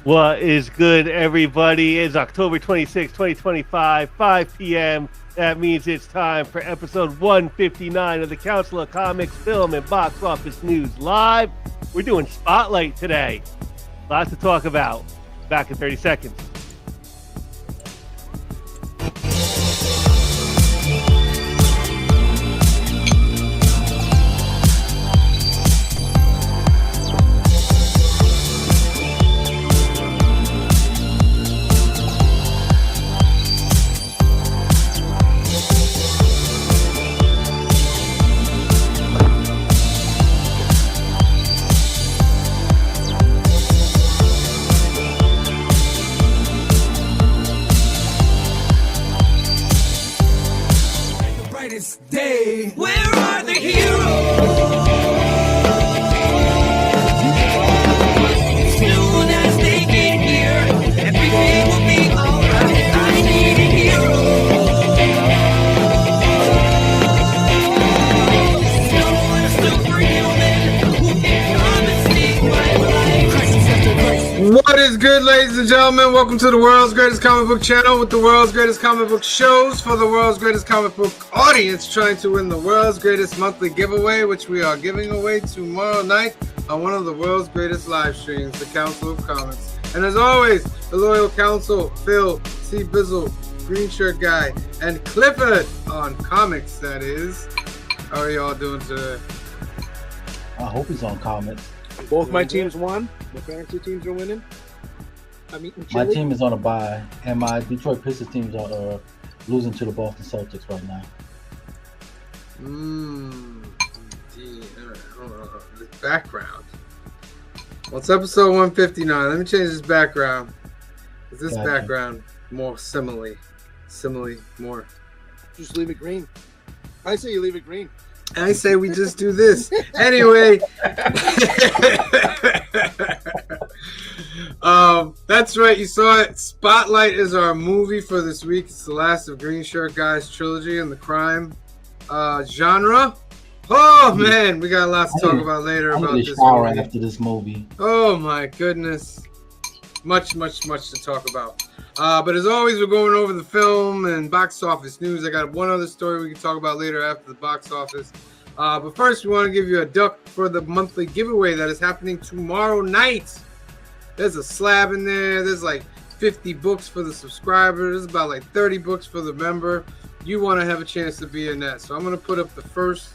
What is good, everybody? It's October 26, 2025, 5 p.m. That means it's time for episode 159 of the Council of Comics Film and Box Office News Live. We're doing Spotlight today. Lots to talk about. Back in 30 seconds. Day. Where are the heroes? Soon as they get here, everything will be alright. I need a hero. Someone superhuman who can come and save my life. What is good, ladies and gentlemen? Welcome to the world's greatest comic book channel with the world's greatest comic book shows for the world's greatest comic book audience, trying to win the world's greatest monthly giveaway, which we are giving away tomorrow night on one of the world's greatest live streams, the Council of Comics. And as always, the loyal council, Phil, C. Bizzle, Green Shirt Guy, and Clifford on comics, that is. How are y'all doing today? I hope he's on comics. Both my teams won. The fantasy teams are winning. I'm eating My chili. team is on a bye, and my Detroit Pistons teams are losing to the Boston Celtics right now. The background. Well, it's episode 159. Let me change this background. Is this Gotcha. background more simile, more? Just leave it green. I say you leave it green. I say we just do this. Anyway. That's right. You saw it. Spotlight is our movie for this week. It's the last of Green Shirt Guy's trilogy in the crime genre. Oh, man. We got a lot to talk about later I'm about going to this shower movie. after this movie. Oh, my goodness. Much to talk about. But as always, we're going over the film and box office news. I got one other story we can talk about later after the box office. But first, we want to give you a duck for the monthly giveaway that is happening tomorrow night. There's a slab in there. There's like 50 books for the subscriber. There's about like 30 books for the member. You want to have a chance to be in that. So I'm going to put up the first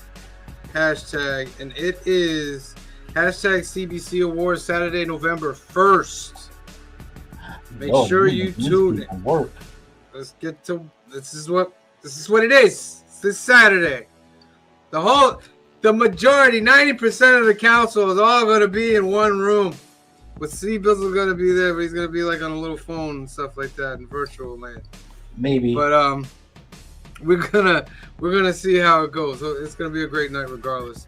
hashtag, and it is hashtag CBC Awards Saturday, November 1st. Make sure you tune in. Work. Let's get to this is what it is. It's this Saturday. The majority, 90% of the council is all going to be in one room. With C. Bizzle going to be there, but he's going to be like on a little phone and stuff like that in virtual land. Maybe. But we're gonna see how it goes. So it's gonna be a great night regardless.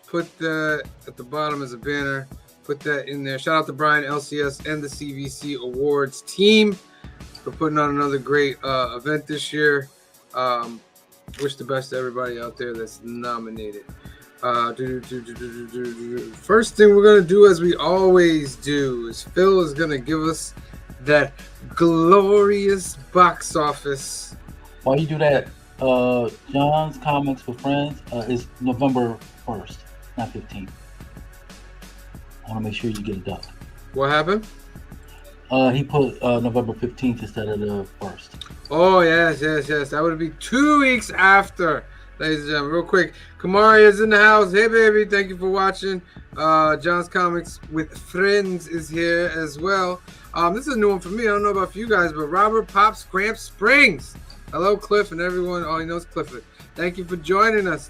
Put that at the bottom as a banner. Put that in there. Shout out to Brian, LCS, and the CVC Awards team for putting on another great event this year. Wish the best to everybody out there that's nominated. First thing we're gonna do, as we always do, is Phil is gonna give us that glorious box office. While you do that, John's Comics for Friends is November 1st, not 15th. I want to make sure you get a duck. What happened? He put November 15th instead of the 1st. Oh, yes. That would be 2 weeks after, ladies and gentlemen. Real quick, Kamari is in the house. Hey, baby. Thank you for watching. John's Comics with Friends is here as well. This is a new one for me. I don't know about for you guys, but Robert Pops Gramp Springs. Hello, Cliff, and everyone. Oh, he knows Clifford. Thank you for joining us.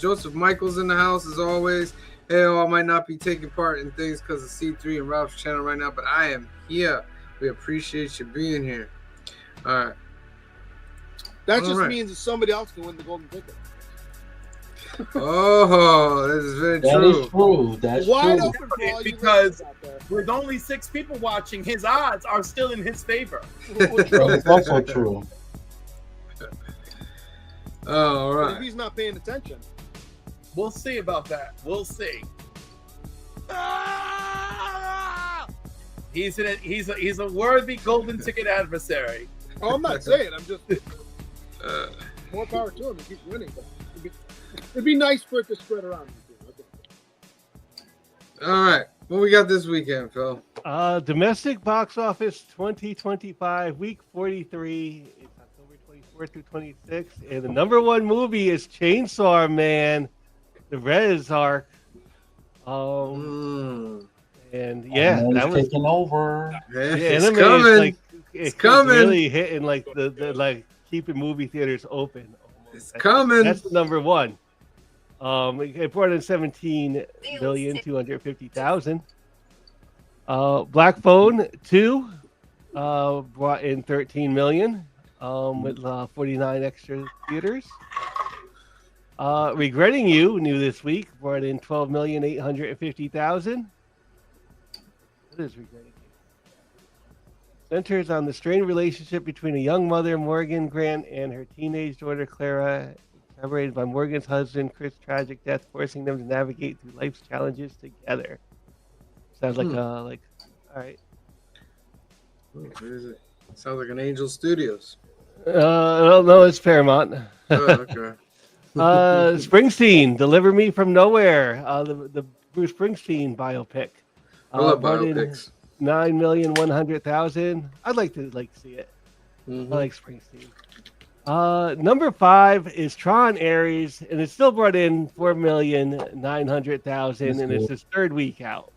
Joseph Michael's in the house, as always. Hey, I might not be taking part in things because of C3 and Ralph's channel right now, but I am here. We appreciate you being here. All right. That just means that somebody else can win the golden ticket. Oh, that is very That true. is true. That's Wide true. open for all you Because ladies out there. with only 6 people watching, his odds are still in his favor. That's also true. Oh, all But if right. he's not paying attention. We'll see about that. We'll see. He's a worthy golden ticket adversary. Oh, I'm not saying. I'm just more power to him. He keeps winning. But it'd be nice for it to spread around. All right. What we got this weekend, Phil? Domestic box office 2025, week 43. It's October 24th through 26th. And the number one movie is Chainsaw Man, the Res arc. And yeah, that was taking over. yeah, It's anime coming. is like It's it's coming. really hitting like the like keeping movie theaters open. It's coming. That's the number one. It brought in 17,250,000. Black Phone 2 brought in 13 million with 49 extra theaters. Regretting You, new this week, brought in 12,850,000. What is Regretting You? Centers on the strained relationship between a young mother, Morgan Grant, and her teenage daughter, Clara, separated by Morgan's husband, Chris' tragic death, forcing them to navigate through life's challenges together. Sounds like all right. What is it? Sounds like an Angel Studios. No, it's Paramount. Oh, okay. Springsteen, Deliver Me from Nowhere, the Bruce Springsteen biopic. I love brought in biopics. 9,100,000. I'd like to see it. Mhm. I like Springsteen. Number 5 is Tron Ares, and it still brought in 4,900,000, and it's its third week out.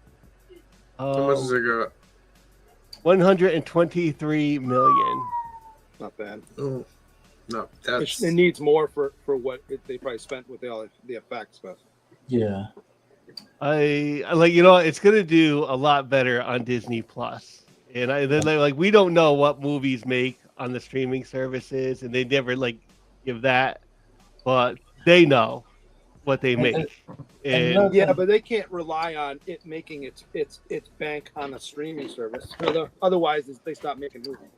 How much does it got? 123 million. Not bad. Oh, no, that's It needs more for what they probably spent with all the effects, but Yeah. I like it's gonna do a lot better on Disney Plus, and we don't know what movies make on the streaming services, and they never give that, but they know what they make. And yeah, but they can't rely on it making its bank on a streaming service. Otherwise, they stop making movies.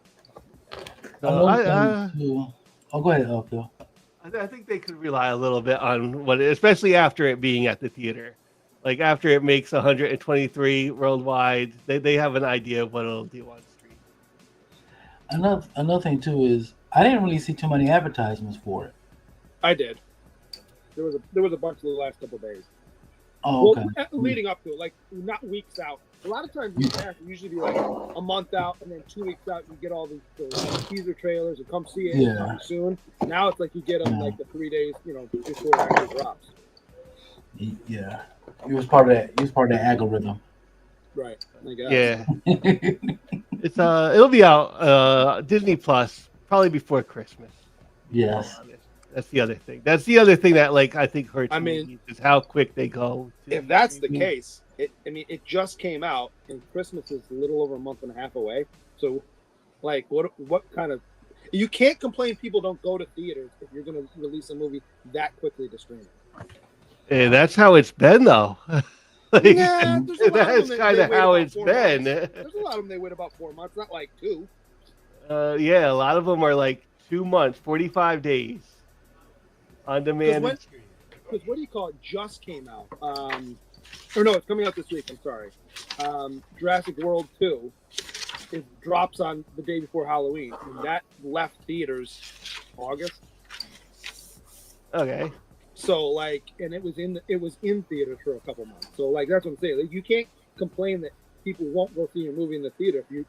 Another thing too. Oh, go ahead, Phil. I think they could rely a little bit on especially after it being at the theater. Like after it makes 123 worldwide, they have an idea of what it'll do on stream. Another thing too is I didn't really see too many advertisements for it. I did. There was a bunch of the last couple of days. Oh, okay. Well, leading up to it, like not weeks out. A lot of times these ads usually be like a month out, and then 2 weeks out you get all the teaser trailers and come see it coming soon. Now it's like you get them like the 3 days, before it actually drops. Yeah, he was part of that. He was part of that algorithm. Right. I guess. Yeah, it's it'll be out Disney Plus probably before Christmas. Yes. That's the other thing. That's the other thing that I think hurts. I mean, me is how quick they go. If that's the case, it just came out, and Christmas is a little over a month and a half away. So, what kind of? You can't complain people don't go to theaters if you're going to release a movie that quickly to stream. And that's how it's been, though. That's kind of how it's been. There's a lot of them they wait about 4 months, not like 2. Yeah, a lot of them are 2 months, 45 days on demand. Because what do you call it? Just came out. Or no, it's coming out this week. I'm sorry. Jurassic World 2. It drops on the day before Halloween. And that left theaters August. Okay. So and it was in theaters for a couple months. So that's what I'm saying. You can't complain that people won't go see your movie in the theater if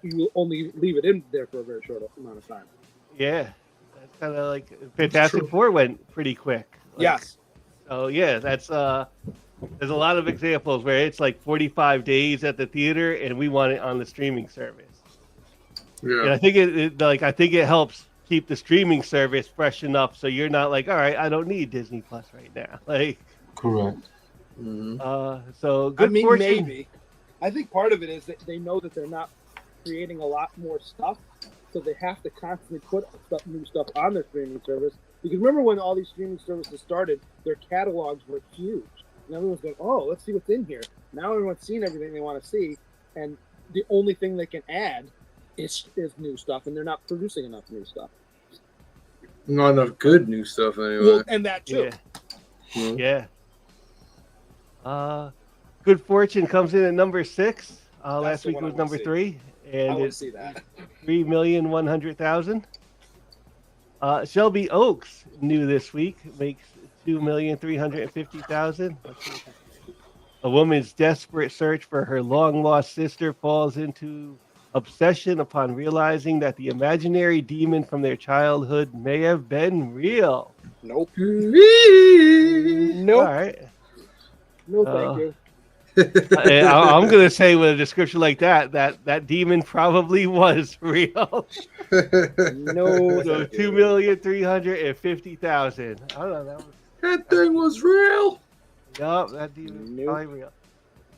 you only leave it in there for a very short amount of time. Yeah, that's kind of like Fantastic Four went pretty quick. Yes. So yeah, that's there's a lot of examples where it's 45 days at the theater and we want it on the streaming service. Yeah. And I think it helps keep the streaming service fresh enough so you're not all right, I don't need Disney Plus right now. Correct. Mm-hmm. So good fortune. Maybe. I think part of it is that they know that they're not creating a lot more stuff, so they have to constantly put new stuff on their streaming service. Because remember when all these streaming services started, their catalogs were huge. And everyone's going, oh, let's see what's in here. Now everyone's seen everything they want to see, and the only thing they can add is new stuff, and they're not producing enough new stuff. Not enough good new stuff anyway. Well, and that too. Yeah. Good Fortune comes in at number 6. Last the week one it I was wanna number see. 3, I and want to it's see that. 3,100,000. Shelby Oaks, new this week, makes 2,350,000. Let's see what this is. A woman's desperate search for her long lost sister falls into obsession upon realizing that the imaginary demon from their childhood may have been real. Nope. All Nope. right. No, thank you. I'm going to say with a description like that demon probably was real. No, So thank you. 2,350,000. I don't know. That thing was real. Yup, that demon is Nope. probably real.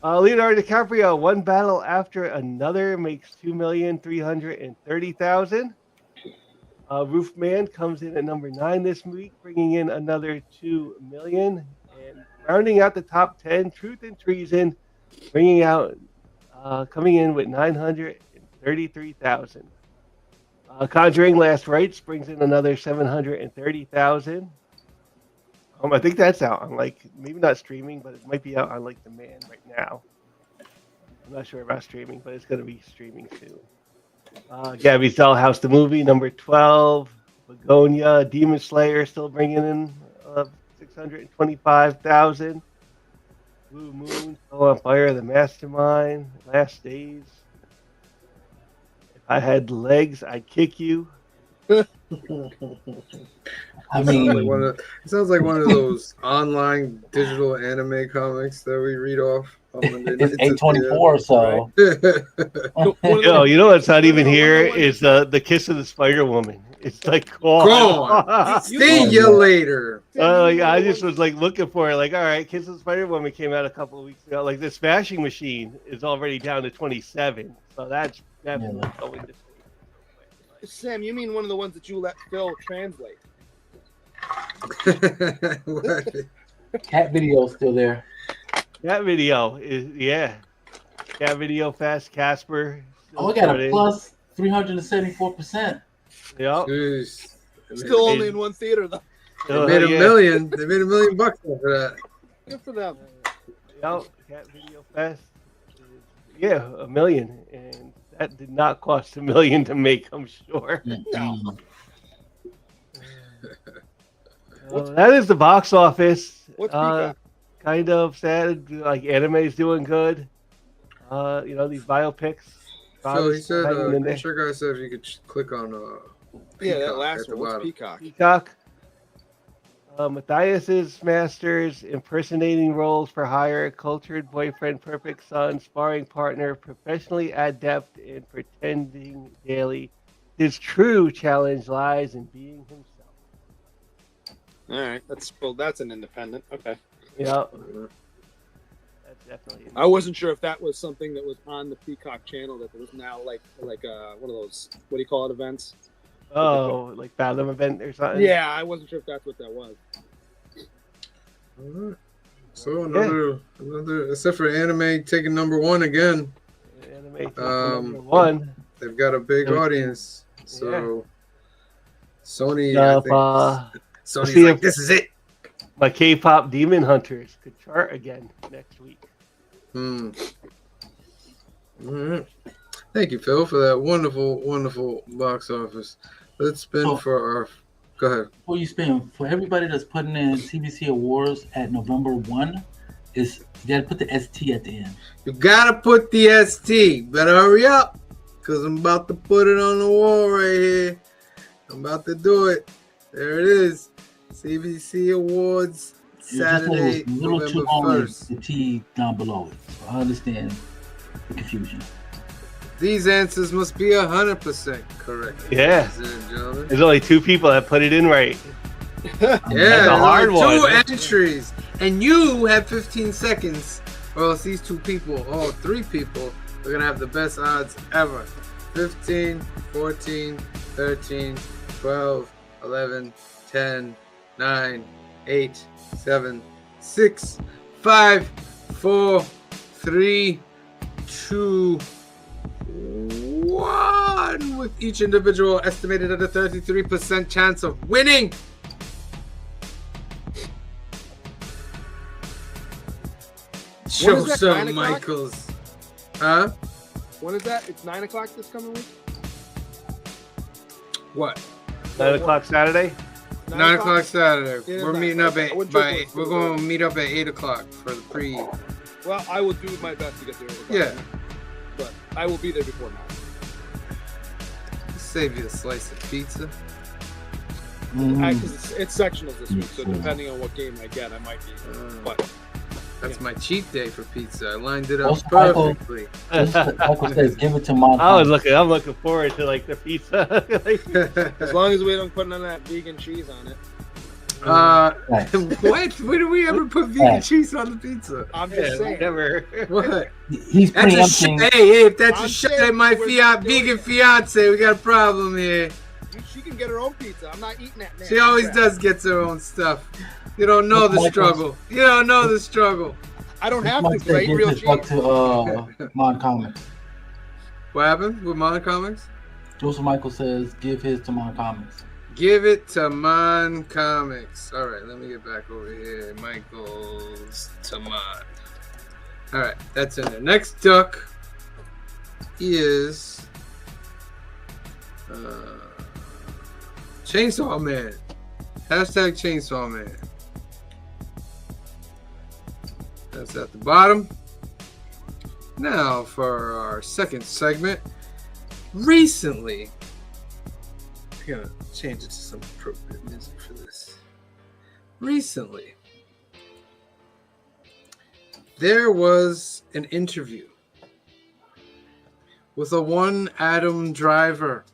Leonardo DiCaprio, one battle after another, makes 2,330,000. Roof Man comes in at number 9 this week, bringing in another 2 million. And rounding out the top 10, Truth and Treason, coming in with 933,000. Conjuring Last Rites brings in another 730,000. I think that's out on maybe not streaming, but it might be out on demand right now. I'm not sure about streaming, but it's going to be streaming soon. Gabby's Dollhouse, the movie, number 12. Begonia, Demon Slayer, still bringing in 625,000. Blue Moon, Still on Fire, The Mastermind, Last Days. If I had legs, I'd kick you. I It sounds like one of those online digital anime comics that we read off on Monday it's nights. 824, so. You know what's not even here is the Kiss of the Spider Woman. It's Gone. See you later. I just was looking for it. All right, Kiss of the Spider Woman came out a couple of weeks ago. The Smashing Machine is already down to 27, so that's definitely going to. Sam, you mean one of the ones that you let Phil translate? Cat Video's still there. Cat Video is Cat Video Fast Casper. Oh, I got a plus 374%. Yep. Still only in one theater though. They made $1 million. They made $1 million bucks for that. Good for them. Yep. Cat Video Fast. $1 million, and that did not cost $1 million to make, I'm sure. No. That is the box office. What's Peacock? Kind of sad. Anime's doing good. These biopics. So he said, I'm sure guy said if you could click on that last one. What's Peacock? Peacock. Matthias's Masters, impersonating roles for hire, cultured boyfriend, perfect son, sparring partner, professionally adept in pretending daily. His true challenge lies in being himself. All right, that's an independent. Okay. Yeah. That's definitely. I wasn't sure if that was something that was on the Peacock channel that was now like one of those, what do you call it, events? Oh, like Fathom event or something? Yeah, I wasn't sure if that's what that was. All right. So another, except for anime taking number 1 again. Anime number 1. They've got a big audience. So Sony, Sony's if this is it. My K-pop Demon Hunters could chart again next week. All right. Thank you, Phil, for that wonderful, wonderful box office. Let's spin for our. Go ahead. Before you spin, for everybody that's putting in CBC Awards at November 1, you got to put the ST at the end. You got to put the ST. Better hurry up, because I'm about to put it on the wall right here. I'm about to do it. There it is. CBC Awards, Saturday, November 1st. The T down below it. So I understand the confusion. These answers must be 100% correct. Yeah. There's only 2 people that put it in right. Yeah, that's a hard one. 2 entries, and you have 15 seconds, or else these 2 people, 3 people, are gonna have the best odds ever. 15, 14, 13, 12, 11, 10, 9, 8, 7, 6, 5, 4, 3, 2, 1, with each individual estimated at a 33% chance of winning. Show some Michaels. Huh? When is that? It's 9 o'clock this coming week. What? 9 o'clock Saturday. 9 o'clock Saturday. It is We're 9 meeting up o'clock. I at wouldn't by. joke We're with going to meet up at 8 o'clock for the pre. Well, I will do my best to get there. Yeah. But I will be there before 9. Save you a slice of pizza. Because it's sectionals this week, so depending on what game I get, I might be. But That's my cheat day for pizza. I lined it up Also, Michael- perfectly. Michael says, "Give it to Mon." I'm looking forward to like the pizza. as long as we don't put none of that vegan cheese on it, Right. What? When do we ever put vegan Right. cheese on the pizza? I'm just saying. Never. What? He's That's a shot. preempting. Hey, if that's I'm a shot saying at my we're doing vegan it. fiance, we got a problem here. She can get her own pizza. I'm not eating that. She always does get her own stuff. You don't know the struggle. You don't know the struggle. I don't have Mike to. 'Cause I said, eat "Give real his buck cheese. to Mon Comics." What happened with Mon Comics? Joseph Michael says, "Give his to Mon Comics." Give it to Mon Comics. All right, let me get back over here. Michael's to Mon. All right, that's in there. Next duck is Chainsaw Man. Hashtag Chainsaw Man. That's at the bottom. Now for our second segment. Recently, I'm gonna change it to some appropriate music for this. Recently, there was an interview with a one Adam Driver.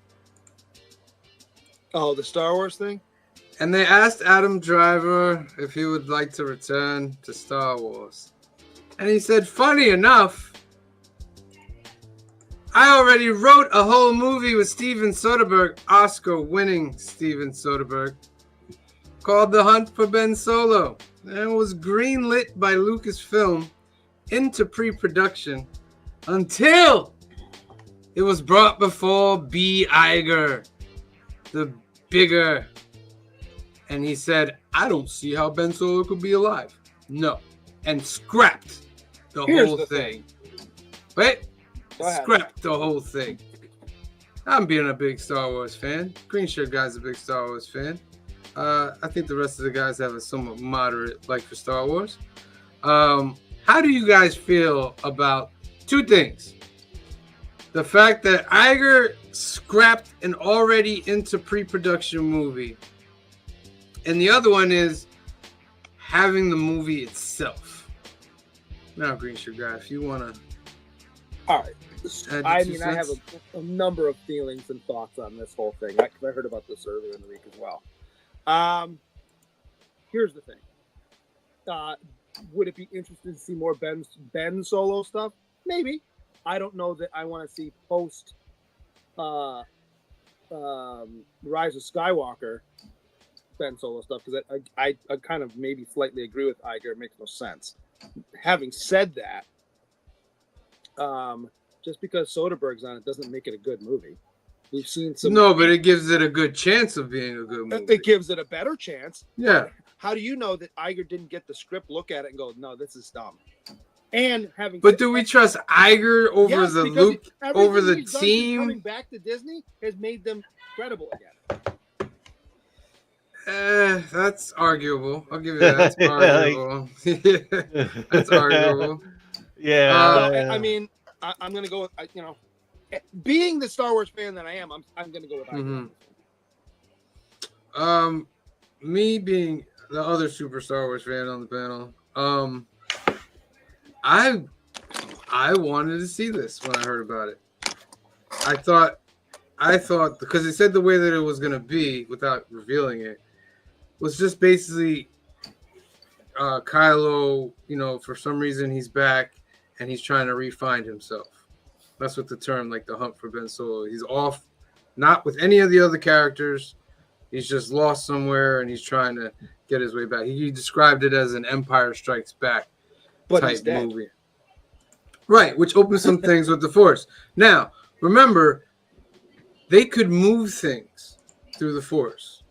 Oh, the Star Wars thing? And they asked Adam Driver if he would like to return to Star Wars. And he said, funny enough, I already wrote a whole movie with Steven Soderbergh, Oscar-winning Steven Soderbergh, called The Hunt for Ben Solo. And it was greenlit by Lucasfilm into pre-production until it was brought before B. Iger, the bigger. And he said, I don't see how Ben Solo could be alive. No. And scrapped the Here's whole the thing. Wait. Go ahead. Scrapped the whole thing. I'm being a big Star Wars fan. Green Shirt Guy's a big Star Wars fan. I think the rest of the guys have a somewhat moderate like for Star Wars. How do you guys feel about two things? The fact that Iger scrapped an already into pre-production movie. And the other one is having the movie itself. Now, Green Shirt Guy, if you want to... All right. Add I your 2 mean, I have cents. a number of feelings and thoughts on this whole thing. I heard about this earlier in the week as well. Here's the thing. Would it be interesting to see more Ben Solo stuff? Maybe. I don't know that I want to see post Rise of Skywalker Ben Solo stuff, because I kind of maybe slightly agree with Iger. It makes no sense. Having said that, just because Soderbergh's on it doesn't make it a good movie. We've seen some. No, but it gives it a good chance of being a good movie. It gives it a better chance. Yeah. How do you know that Iger didn't get the script, look at it, and go, "No, this is dumb"? And having. But do we trust Iger over Yes, the because Luke, everything over the he's done since team? coming back to Disney has made them credible again. That's arguable. I'll give you that. That's arguable. That's arguable. Yeah. I mean, I'm going to go with, being the Star Wars fan that I am, I'm going to go with Iger. Mhm. Me being the other super Star Wars fan on the panel, I wanted to see this when I heard about it. I thought because it said the way that it was going to be without revealing it was just basically Kylo, for some reason he's back and he's trying to re-find himself. That's what the term, like the hunt for Ben Solo. He's off, not with any of the other characters. He's just lost somewhere and he's trying to get his way back. He described it as an Empire Strikes Back type movie. Right, which opens some things with the Force. Now, remember, they could move things through the Force.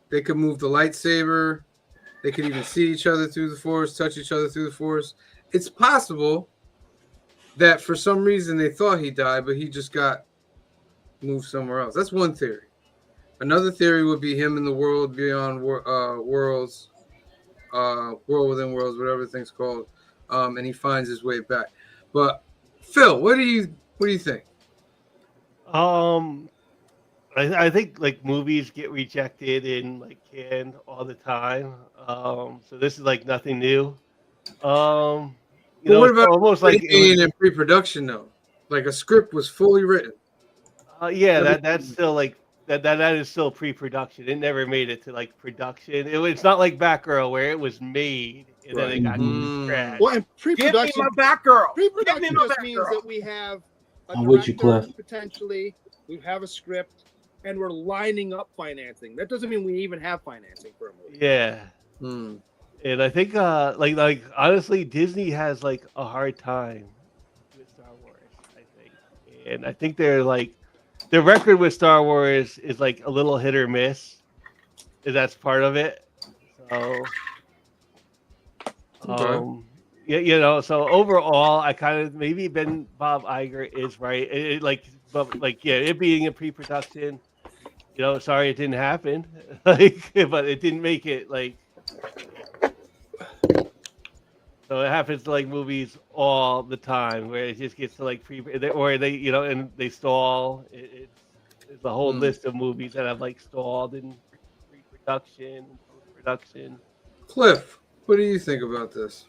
They could move the lightsaber. They could even see each other through the Force, touch each other through the Force. It's possible that for some reason they thought he died, but he just got moved somewhere else. That's one theory. Another theory would be him in the world beyond worlds, world within worlds, whatever the thing's called, and he finds his way back. But Phil, what do you think? I think like movies get rejected and like canned all the time. So this is like nothing new. But what It's about almost like it being was. in pre-production though? Like a script was fully written. Yeah, Everything- that's still like that is still pre-production. It never made it to like production. It's not like Batgirl where it was made and then it got scratched. Well, and Give me pre-production, my Batgirl. pre-production Give me my just means Batgirl. that we have a I'm with you, director, Cliff. potentially, we have a script, and we're lining up financing. That doesn't mean we even have financing for a movie. Yeah. Hmm. And I think like honestly Disney has like a hard time with Star Wars, I think. And I think they're like their record with Star Wars is like a little hit or miss. That's part of it. So Okay. yeah, so overall I kind of maybe Bob Iger is right. But like yeah, it being in pre-production, sorry it didn't happen. Like but it didn't make it like so it happens to like movies all the time where it just gets to like or they and they stall. It's a whole list of movies that have like stalled in pre-production and post-production. Cliff, what do you think about this?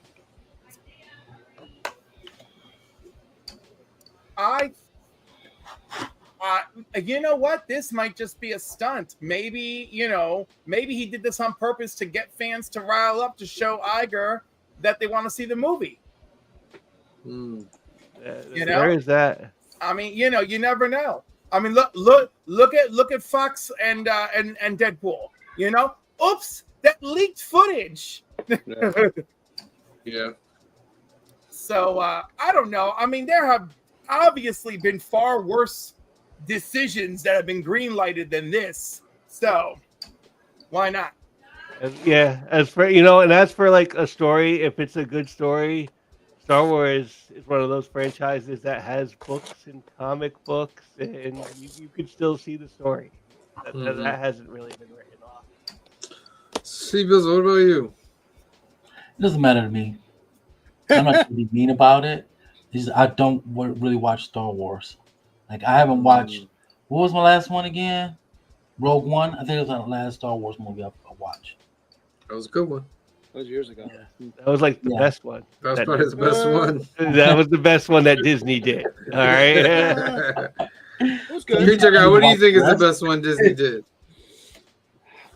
You know what? This might just be a stunt. Maybe he did this on purpose to get fans to rile up to show Iger that they want to see the movie. There is that. I mean, you never know. I mean, look at Fox and Deadpool. Oops, that leaked footage. Yeah. So I don't know. I mean, there have obviously been far worse decisions that have been green-lighted than this. So why not? As for and as for like a story, if it's a good story, Star Wars is one of those franchises that has books and comic books, and you could still see the story. That hasn't really been written off. Seabills, what about you? It doesn't matter to me. I'm not gonna be mean about it. I don't really watch Star Wars. Like I haven't watched. What was my last one again? Rogue One. I think it was the last Star Wars movie I watched. That was a good one. That was years ago. That was like the best one. That was probably the best one. That was the best one that Disney did. All right. It was good. Creature Guy, what do you think is the best one Disney did?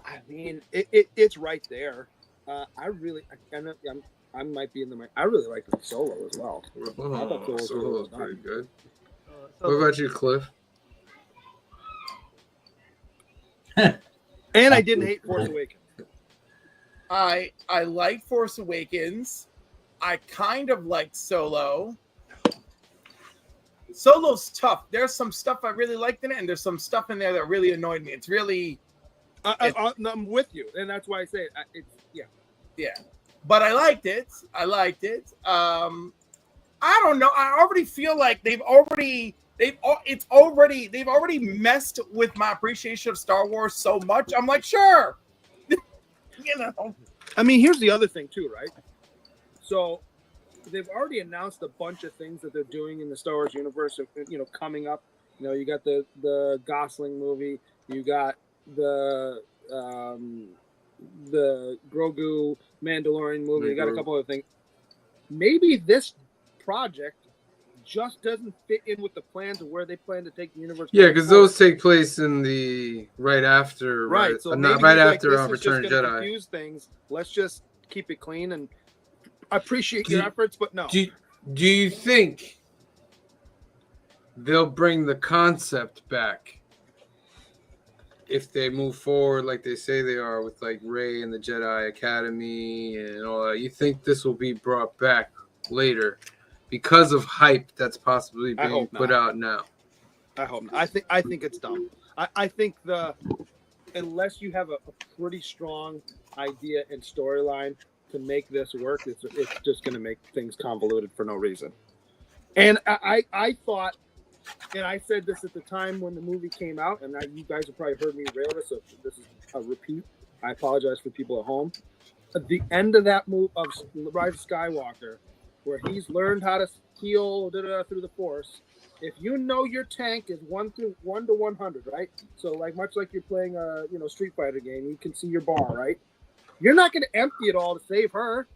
I mean, it's right there. I might be in the. I really like the Solo as well. I thought Solo was really Solo's well pretty done. good. What about you, Cliff? And I didn't hate Force Awakens. I like Force Awakens. I kind of like Solo. Solo's tough. There's some stuff I really liked in it, and there's some stuff in there that really annoyed me. It's really. I'm with you, and that's why I say it. Yeah, but I liked it. I don't know. I already feel like they've already messed with my appreciation of Star Wars so much. I'm like, sure. I mean, here's the other thing too, right? So they've already announced a bunch of things that they're doing in the Star Wars universe. Coming up. You got the Gosling movie. You got the Grogu Mandalorian movie. You got a couple other things. Maybe this project just doesn't fit in with the plans of where they plan to take the universe. Yeah, because those take place in the right after, right? So not maybe right like, after this is Return of just gonna Jedi. confuse things. Let's just keep it clean, and I appreciate your efforts, but no. Do you think they'll bring the concept back if they move forward like they say they are with like Rey and the Jedi Academy and all that? You think this will be brought back later because of hype that's possibly being put out now? I hope not. I think it's dumb. I think unless you have a pretty strong idea and storyline to make this work, it's just going to make things convoluted for no reason. And I thought, and I said this at the time when the movie came out, and you guys have probably heard me rail this, so this is a repeat. I apologize for people at home. At the end of that move of Rise of Skywalker, where he's learned how to heal through the Force, if you know your tank is 1 to 100, right? So like much like you're playing a Street Fighter game, you can see your bar, right? You're not going to empty it all to save her.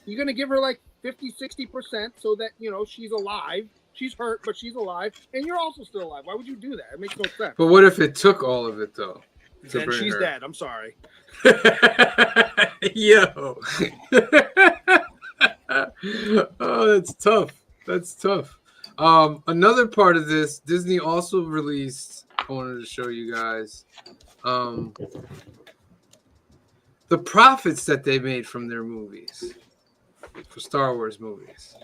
You're going to give her like 50-60% so that she's alive. She's hurt, but she's alive, and you're also still alive. Why would you do that? It makes no sense. But what if it took all of it though? Then she's dead. I'm sorry. Yo. Oh, that's tough. That's tough. Another part of this, Disney also released, I wanted to show you guys the profits that they made from their movies, for Star Wars movies.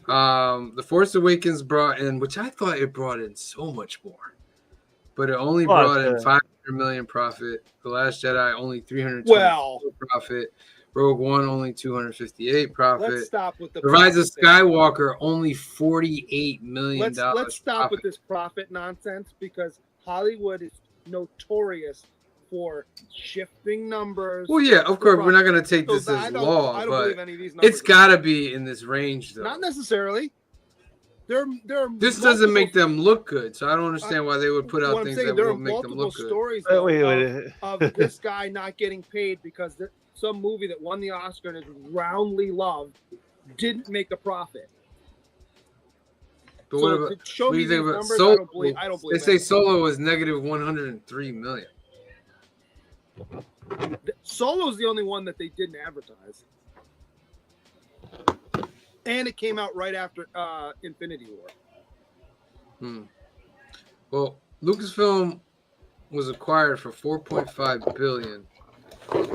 The Force Awakens brought in, which I thought it brought in so much more, but it only brought in 500 million profit. The Last Jedi only 320 profit. Rogue One only 258 profit. Let's stop with the Rise of Skywalker only $48 million. Let's stop with this profit nonsense, because Hollywood is notorious for shifting numbers. Well, yeah, of course, we're not going to take this as law, I don't but believe any of these numbers. it's got to be in this range, though. Not necessarily. This doesn't make them look good, so I don't understand why they would put out things that won't make them look good. Stories of this guy not getting paid because some movie that won the Oscar and is roundly loved didn't make a profit. But So what about, to show what do me you think these about numbers, Solo? I don't believe They say that. Solo was negative 103 million. Solo's the only one that they didn't advertise. And it came out right after Infinity War. Well, Lucasfilm was acquired for 4.5 billion,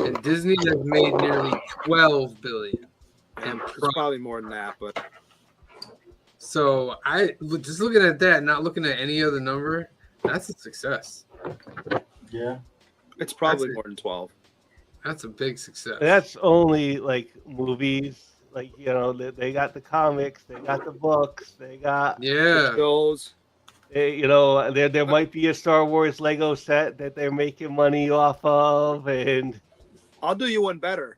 and Disney has made nearly 12 billion. And It's probably more than that, but so just looking at that, not looking at any other number, that's a success. Yeah. it's probably more than 12. That's a big success. That's only like movies. Like, they got the comics, they got the books, they got Shows. there might be a Star Wars Lego set that they're making money off of, and I'll do you one better.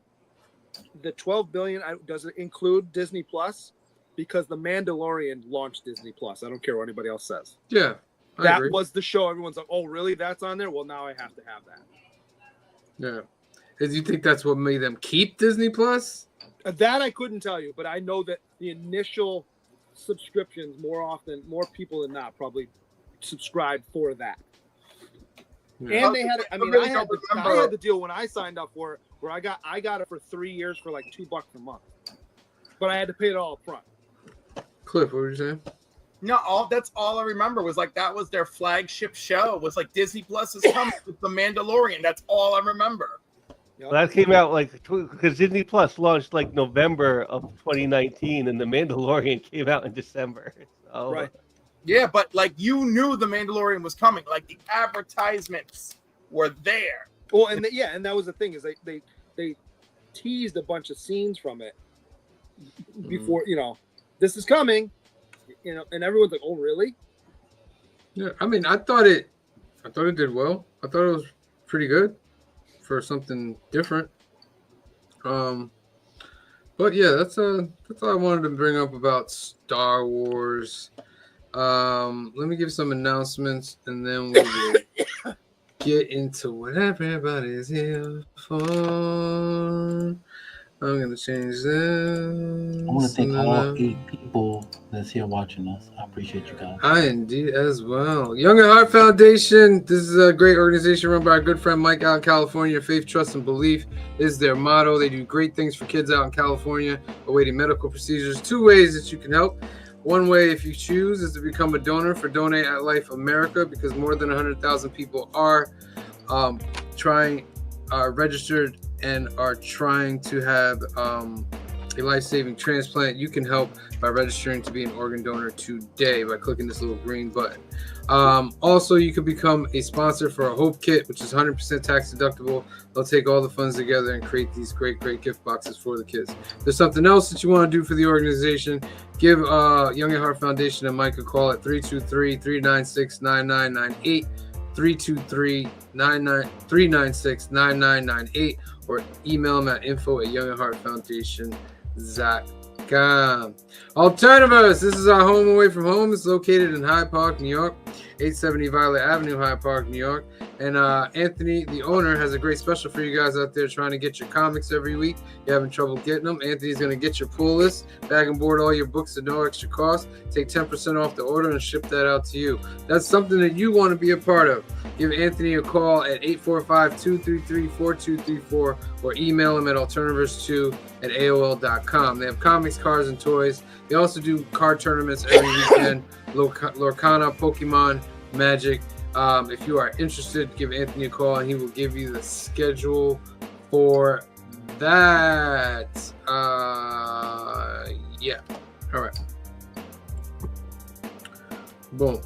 The 12 billion does it include Disney Plus? Because The Mandalorian launched Disney Plus. I don't care what anybody else says. Yeah, I That agree. was the show. Everyone's like, "Oh, really? That's on there? Well, now I have to have that." Yeah. Do you think that's what made them keep Disney Plus? That I couldn't tell you, but I know that the initial subscriptions, more people than not, probably subscribed for that. Yeah. And they had, I had the deal when I signed up for it, where I got it for 3 years for like $2 a month, but I had to pay it all up front. Cliff, what were you saying? No, that's all I remember was like that was their flagship show. Was like Disney Plus is coming with The Mandalorian. That's all I remember. Yep. that came out because Disney Plus launched like November of 2019, and The Mandalorian came out in December. So, Right. Yeah, but like you knew The Mandalorian was coming. Like the advertisements were there. Well, and and that was the thing, is they teased a bunch of scenes from it before, this is coming, and everyone's like, "Oh, really?" Yeah, I mean, I thought it did well. I thought it was pretty good for something different. But yeah, that's all I wanted to bring up about Star Wars. Let me give some announcements, and then we will get into what everybody's here for. I'm gonna change this. I want to thank all 8 people that's here watching us. I appreciate you guys. I indeed as well. Young at Heart Foundation. This is a great organization run by our good friend Mike out in California. Faith, trust, and belief is their motto. They do great things for kids out in California awaiting medical procedures. 2 ways that you can help. One way, if you choose, is to become a donor for Donate at Life America, because more than 100,000 people are registered and are trying to have a life-saving transplant, you can help by registering to be an organ donor today by clicking this little green button. Also, you can become a sponsor for a Hope Kit, which is 100% tax deductible. They'll take all the funds together and create these great gift boxes for the kids. If there's something else that you want to do for the organization, give Young at Heart Foundation and Mike a call at 323-396-9998, 323-396-9998, or email them at info@youngatheartfoundation.com. Alternatives. This is our home away from home. It's located in Hyde Park, New York, 870 Violet Avenue, Hyde Park, New York. And Anthony, the owner, has a great special for you guys out there trying to get your comics every week. You're having trouble getting them. Anthony's going to get your pull list, bag and board all your books at no extra cost, take 10% off the order, and ship that out to you. That's something that you want to be a part of. Give Anthony a call at 845-233-4234 or email him at alternatives2@aol.com. They have comics, cards, and toys. They also do card tournaments every weekend, Lorcana, Pokemon, Magic. If you are interested, give Anthony a call and he will give you the schedule for that. Yeah. All right. Boom.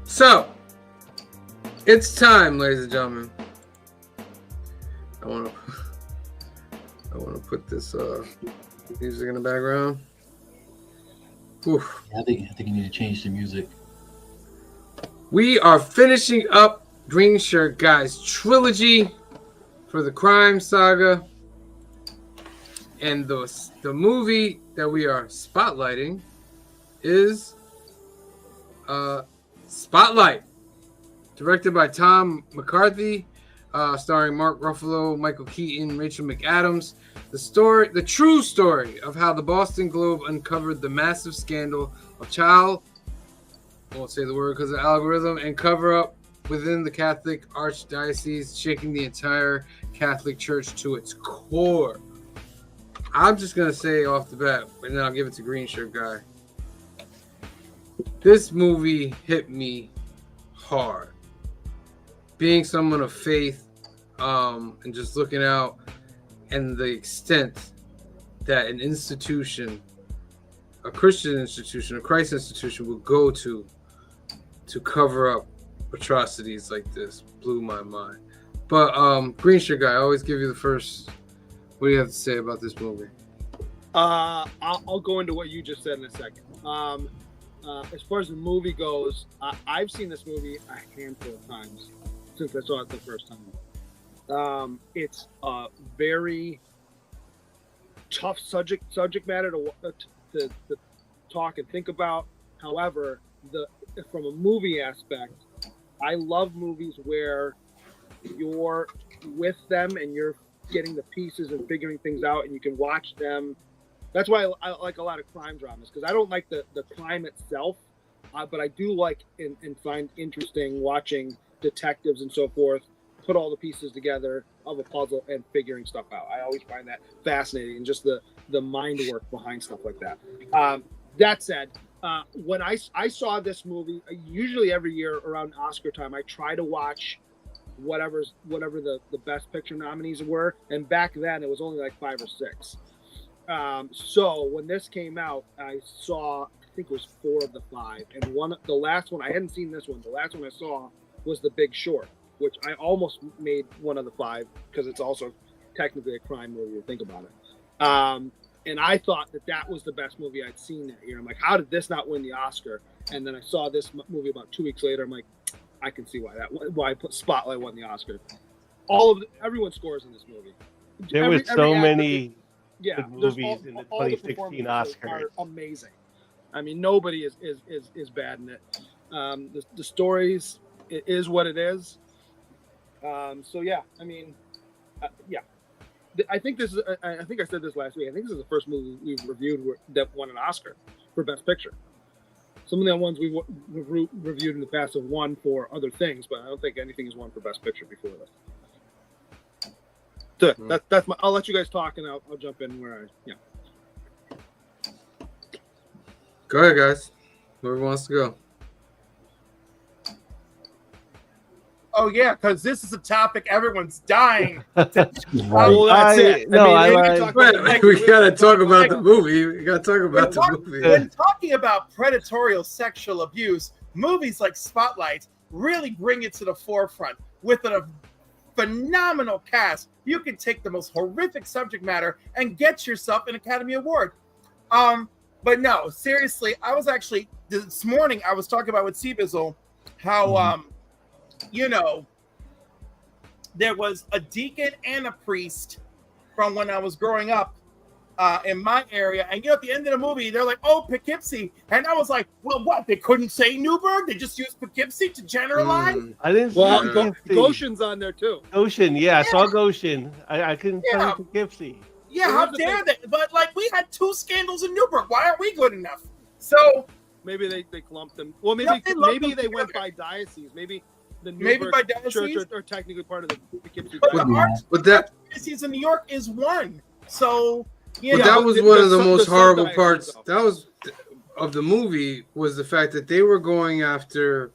So, it's time, ladies and gentlemen. I want to put this music in the background. Whew. Yeah, I think you need to change the music. We are finishing up Green Shirt Guy's trilogy for the crime saga. And the movie that we are spotlighting is Spotlight, directed by Tom McCarthy, starring Mark Ruffalo, Michael Keaton, Rachel McAdams. The true story of how the Boston Globe uncovered the massive scandal of I won't say the word because of the algorithm, and cover up within the Catholic Archdiocese, shaking the entire Catholic Church to its core. I'm just going to say off the bat, and then I'll give it to Green Shirt Guy. This movie hit me hard. Being someone of faith, and just looking out, and the extent that an institution, a Christian institution, a Christ institution, will go to cover up atrocities like this blew my mind. But Green Shirt Guy, I always give you the first. What do you have to say about this movie? I'll go into what you just said in a second. As far as the movie goes, I've seen this movie a handful of times since I saw it the first time. It's a very tough subject matter to talk and think about. However, from a movie aspect, I love movies where you're with them and you're getting the pieces and figuring things out, and you can watch them. That's why I like a lot of crime dramas, because I don't like the crime itself, but I do like and find interesting watching detectives and so forth put all the pieces together of a puzzle and figuring stuff out. I always find that fascinating, and just the mind work behind stuff like that. That said, when I saw this movie, usually every year around Oscar time, I try to watch whatever the best picture nominees were, and back then it was only like 5 or 6. So when this came out, I saw, I think it was 4 of the 5, and the last one, I hadn't seen this one. The last one I saw was The Big Short, which I almost made one of the 5 because it's also technically a crime movie to think about it. And I thought that was the best movie I'd seen that year. I'm like, how did this not win the Oscar? And then I saw this movie about 2 weeks later. I'm like, I can see why Spotlight won the Oscar. Everyone scores in this movie. There were so many good movies in the 2016 Oscars. Are amazing. I mean, nobody is bad in it. The stories, it is what it is. So yeah, I mean, yeah. I think this is. I think I said this last week. I think this is the first movie we've reviewed that won an Oscar for Best Picture. Some of the ones we've reviewed in the past have won for other things, but I don't think anything has won for Best Picture before this. So that's my. I'll let you guys talk, and I'll jump in where Go ahead, guys. Whoever wants to go. Oh yeah, because this is a topic everyone's dying. Right. Well, that's it. We gotta talk about the movie. We gotta talk about the movie. When talking about predatorial sexual abuse, movies like Spotlight really bring it to the forefront with a phenomenal cast. You can take the most horrific subject matter and get yourself an Academy Award. But no, seriously, I was actually this morning I was talking about with Seabizzle how you know, there was a deacon and a priest from when I was growing up in my area. And, you know, at the end of the movie, they're like, oh, Poughkeepsie. And I was like, well, what? They couldn't say Newburgh? They just used Poughkeepsie to generalize? I didn't Well, see Poughkeepsie. Goshen's on there too. Goshen, yeah, I saw Goshen. I couldn't Yeah. tell Poughkeepsie. Yeah, Well, how here's the dare thing. they? But, like, we had 2 scandals in Newburgh. Why aren't we good enough? So, Maybe they clumped them. Well, maybe No, they lumped maybe them they went together. by diocese. Maybe the Maybe Newburgh by Church diocese? are technically part of the Poughkeepsie but the Diocese. But that Archdiocese in New York is 1. So, you But know. that was the- one the of the sub- most the horrible subdiocese, parts. though. That was of the movie was the fact that they were going after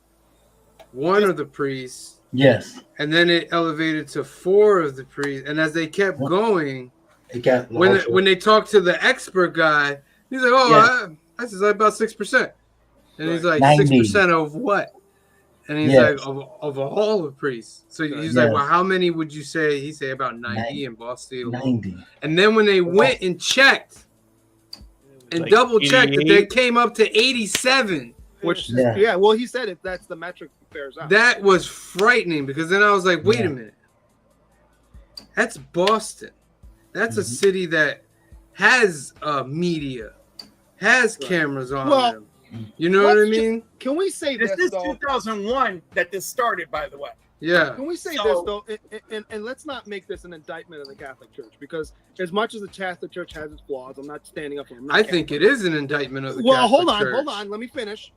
one of the priests, Yes, and then it elevated to 4 of the priests. And as they kept going, it got when they talked to the expert guy, he's like, "Oh, that's like about 6%," and he's like, 90. "6% of what?" And he's Yes. like, of all the priests. So he's Yes. like, well, how many would you say? He say about 90 in Boston. 90. And then when they went and checked and Like double checked it, they 88? came up to 87. Which Yeah. yeah, well, he said if that's the metric he bears out. That was frightening because then I was like, wait a minute. That's Boston. That's a city that has media, has cameras on Well, them. You know what I let's ju- mean? Can we say This this is though? 2001 that this started, by the way. Yeah. Can we say So- this though? And let's not make this an indictment of the Catholic Church, because as much as the Catholic Church has its flaws, I'm not standing up for them. I think it is an indictment of the Well, Catholic hold on, Church. hold on. Let me finish.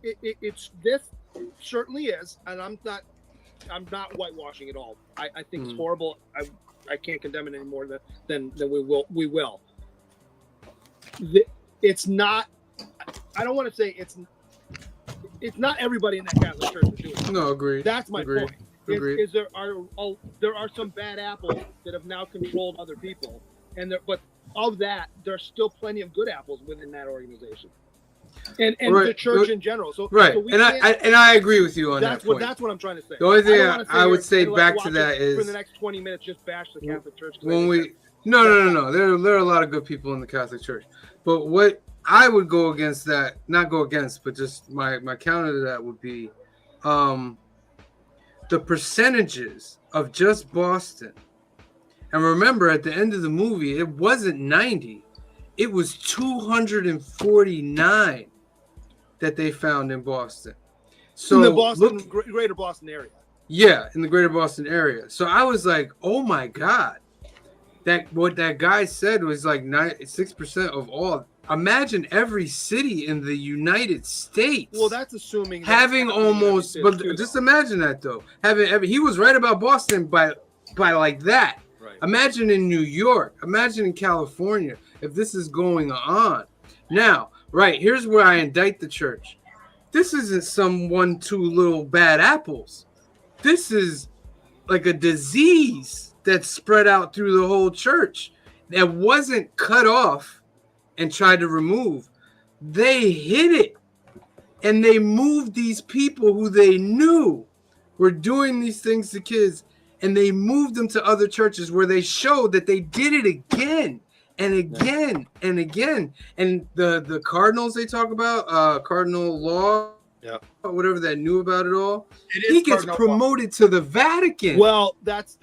It's this certainly is, and I'm not whitewashing at all. I think it's horrible. I can't condemn it any more than we will. It's not. I don't want to say it's not everybody in that Catholic Church is doing it. No, agreed. That's my Agreed. point. Agreed. Is there are some bad apples that have now controlled other people, but of that, there's still plenty of good apples within that organization, and Right. the church in general. So Right. so we And can't- I agree with you on that that's point. what I'm trying to say. The only thing don't wanna I would here say and, like, back to watch that it is for the next 20 minutes just bash the Catholic Church. 'cause I when think we no. There are a lot of good people in the Catholic Church. But what I would go against that, not go against, but just my counter to that would be the percentages of just Boston. And remember, at the end of the movie, it wasn't 90. It was 249 that they found in Boston. So in the Boston, look, greater Boston area. yeah, in the greater Boston area. So I was like, oh my God. What that guy said was like 6% of all. Imagine every city in the United States. Well, that's assuming that having it's happening almost, in but every state, just too, imagine that though. He was right about Boston by like that. though. Right. Imagine in New York. Imagine in California if this is going on. Now, right, here's where I indict the church. This isn't some 1-2 little bad apples. This is like a disease that's spread out through the whole church that wasn't cut off and tried to remove. They hid it. And they moved these people who they knew were doing these things to kids, and they moved them to other churches where they showed that they did it again and again and again. And the cardinals they talk about, Cardinal Law, whatever that knew about it all, he gets promoted to the Vatican. Well, that's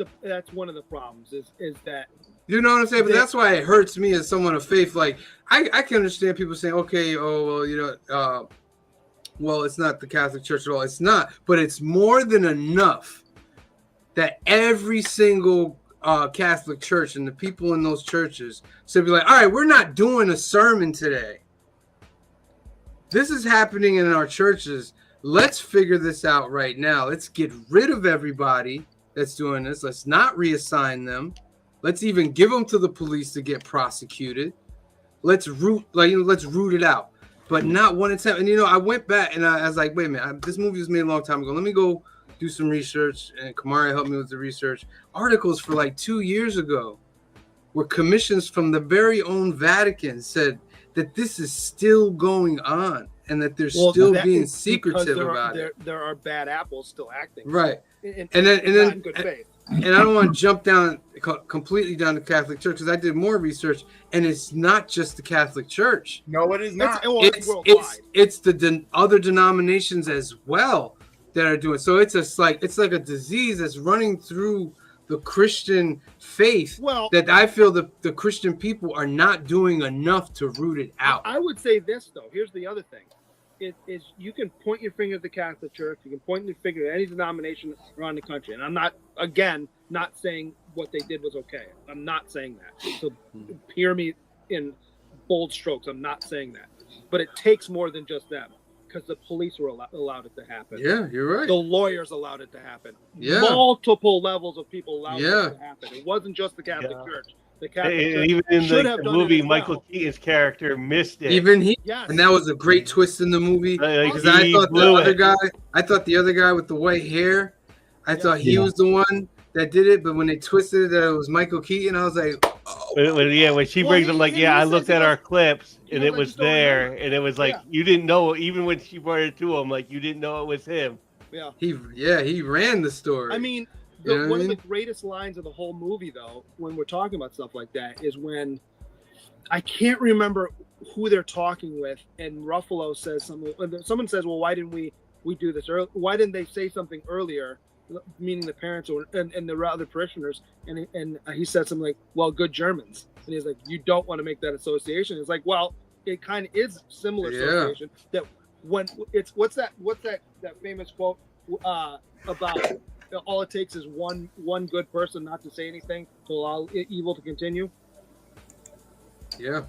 one of the problems is that. You know what I'm saying? But that's why it hurts me as someone of faith. Like, I can understand people saying, okay, well, well, it's not the Catholic Church at all. It's not. But it's more than enough that every single Catholic church and the people in those churches should be like, all right, we're not doing a sermon today. This is happening in our churches. Let's figure this out right now. Let's get rid of everybody that's doing this. Let's not reassign them. Let's even give them to the police to get prosecuted. Let's root it out, but not one attempt. And I went back and I was like, wait a minute, this movie was made a long time ago. Let me go do some research, and Kamari helped me with the research. Articles for like 2 years ago where commissions from the very own Vatican said that this is still going on and that they're still being secretive about it. There are bad apples still acting. Right. And then in good faith. And I don't want to jump down completely down the Catholic Church because I did more research, and it's not just the Catholic Church. No, it is not. It's worldwide. It's the other denominations as well that are doing. So it's like a disease that's running through the Christian faith. Well, that I feel the Christian people are not doing enough to root it out. I would say this though. Here's the other thing. Is you can point your finger at the Catholic Church, you can point your finger at any denomination around the country, and I'm not saying what they did was okay. I'm not saying that. So hear me in bold strokes. I'm not saying that, but it takes more than just them, because the police were allowed it to happen. Yeah, you're right. The lawyers allowed it to happen. Yeah, multiple levels of people allowed it to happen. It wasn't just the Catholic Church. The Catholic Church even in the movie, well. Michael Keaton's character missed it. Even he, yes. And that was a great twist in the movie. Because I thought the other guy with the white hair, I thought he was the one that did it. But when they twisted it, that it was Michael Keaton, I was like, oh. When she brings him, like, I looked at our clips and it was there, and it was like you didn't know, even when she brought it to him, like you didn't know it was him. Yeah. He ran the story. I mean. One of the greatest lines of the whole movie, though, when we're talking about stuff like that, is when I can't remember who they're talking with, and Ruffalo says something. Someone says, "Well, why didn't we do this early? Why didn't they say something earlier?" Meaning the parents and the other parishioners, and he said something like, "Well, good Germans," and he's like, "You don't want to make that association." It's like, well, it kind of is similar association that when it's what's that famous quote about. All it takes is one good person not to say anything to allow evil to continue. Yeah,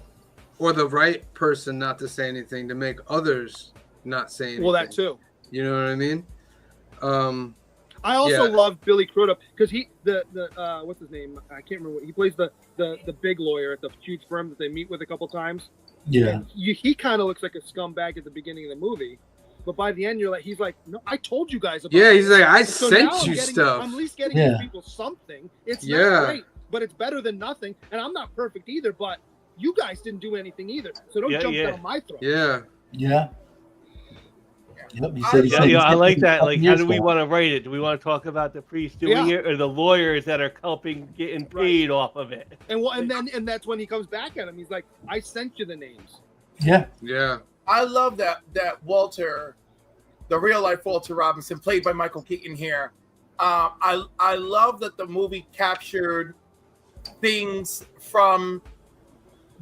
or the right person not to say anything to make others not say anything. Well, that too. You know what I mean? I also love Billy Crudup because the what's his name? I can't remember. He plays the big lawyer at the huge firm that they meet with a couple times. Yeah, he kind of looks like a scumbag at the beginning of the movie. But by the end, he's like, no, I told you guys about he's like, I so sent you stuff. I'm at least getting these people something. It's not great, but it's better than nothing. And I'm not perfect either, but you guys didn't do anything either. So don't jump down my throat. Yeah. Yep, I like that. Like, how do we want to write it? Do we want to talk about the priest doing it, or the lawyers that are helping getting paid off of it? And that's when he comes back at him. He's like, I sent you the names. Yeah. Yeah. I love that Walter, the real life Walter Robinson, played by Michael Keaton here. I love that the movie captured things from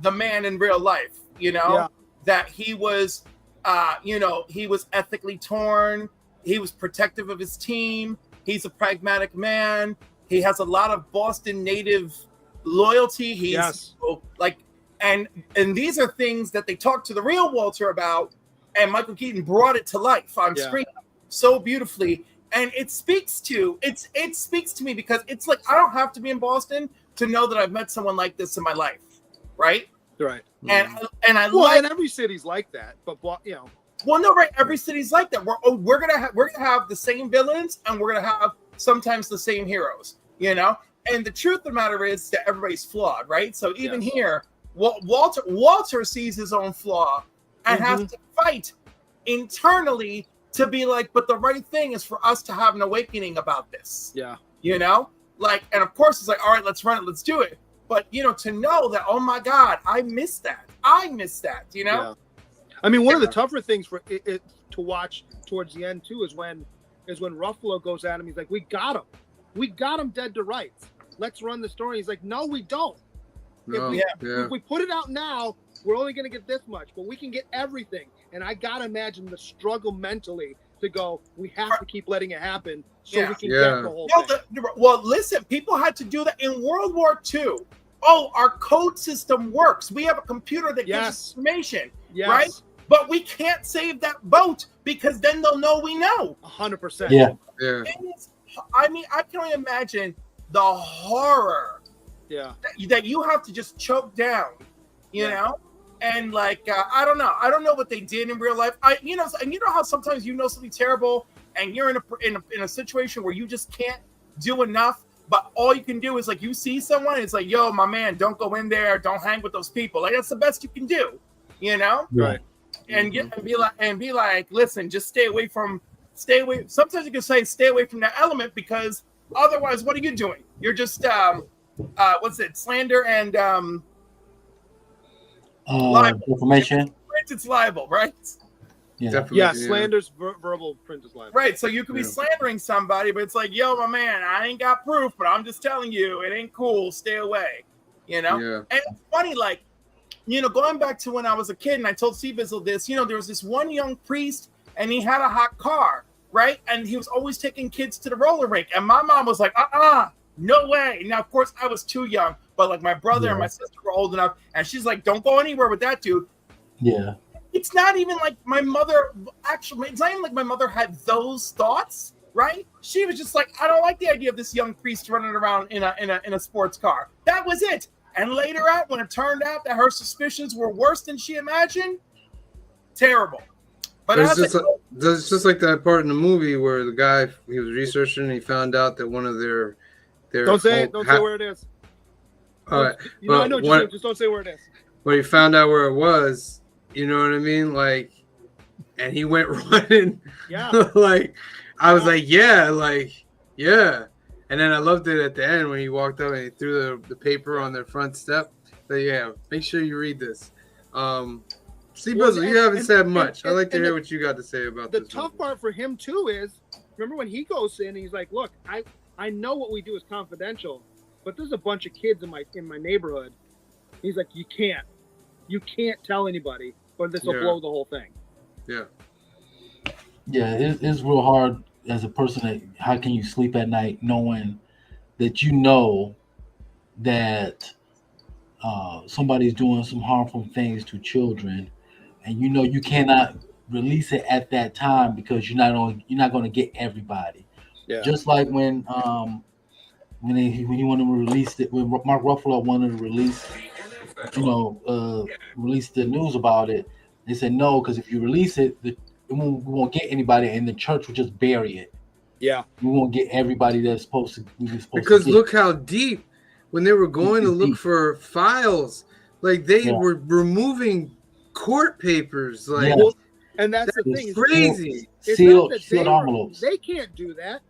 the man in real life. That he was, he was ethically torn. He was protective of his team. He's a pragmatic man. He has a lot of Boston native loyalty. He's And these are things that they talked to the real Walter about, and Michael Keaton brought it to life on screen so beautifully. And it speaks to me because it's like I don't have to be in Boston to know that I've met someone like this in my life, right? Right. And and every city's like that, but every city's like that. We're gonna have the same villains, and we're gonna have sometimes the same heroes, And the truth of the matter is that everybody's flawed, right? So even here. Walter sees his own flaw and has to fight internally to be like, but the right thing is for us to have an awakening about this. Yeah. And of course it's like, all right, let's run it, let's do it. But to know that, oh my God, I missed that. Yeah. I mean, one of the tougher things for it to watch towards the end too is when Ruffalo goes at him. He's like, we got him dead to rights. Let's run the story. He's like, no, we don't. If we put it out now, we're only going to get this much, but we can get everything. And I got to imagine the struggle mentally to go, we have to keep letting it happen so we can get the whole thing. Well, listen, people had to do that in World War II. Oh, our code system works. We have a computer that gives us information, right? But we can't save that boat because then they'll know we know. 100%. Yeah. I mean, I can only imagine the horror that you have to just choke down, you know? And like, I don't know what they did in real life. And you know how sometimes something terrible and you're in a situation where you just can't do enough, but all you can do is like you see someone, it's like, yo, my man, don't go in there, don't hang with those people. Like that's the best you can do, you know? Right. And be like, listen, just stay away. Sometimes you can say stay away from that element, because otherwise, what are you doing? You're just slander and libel. Information. It's libel, right? Yeah. Definitely. Yeah, slander's verbal, print is libel. Right. So you could be slandering somebody, but it's like, yo, my man, I ain't got proof, but I'm just telling you, it ain't cool. Stay away. You know? Yeah. And it's funny, like, you know, going back to when I was a kid, and I told Steve Bizzle this, you know, there was this one young priest, and he had a hot car, right? And he was always taking kids to the roller rink. And my mom was like, no way. Now, of course, I was too young, but like my brother and my sister were old enough, and she's like, don't go anywhere with that dude. Yeah. It's not even like my mother it's not even like my mother had those thoughts, right? She was just like, I don't like the idea of this young priest running around in a sports car. That was it. And later out, when it turned out that her suspicions were worse than she imagined, terrible. But it's just like that part in the movie where the guy, he was researching and he found out that one of their Don't say where it is. All right. You know, I know, just don't say where it is. When he found out where it was, you know what I mean? Like, and he went running. Yeah. Like, I was like, yeah. And then I loved it at the end when he walked up and he threw the paper on their front step. So yeah, make sure you read this. Steve Bizzle, you haven't said much. I'd like to hear what you got to say about this. The tough part for him too is, remember when he goes in and he's like, look, I know what we do is confidential, but there's a bunch of kids in my neighborhood. He's like, you can't tell anybody, or this will blow the whole thing. Yeah. Yeah, it's real hard as a person. That how can you sleep at night knowing that you know that somebody's doing some harmful things to children, and you know you cannot release it at that time because you're not going to get everybody. Yeah. Just like when you want to release it, when Mark Ruffalo wanted to release, release the news about it, they said no, because if you release it, we won't get anybody, and the church will just bury it. Yeah, we won't get everybody that's supposed to. Because look how deep, when they were going to look for files, like they were removing court papers, like, and that's the thing. Crazy. Sealed envelopes. They can't do that.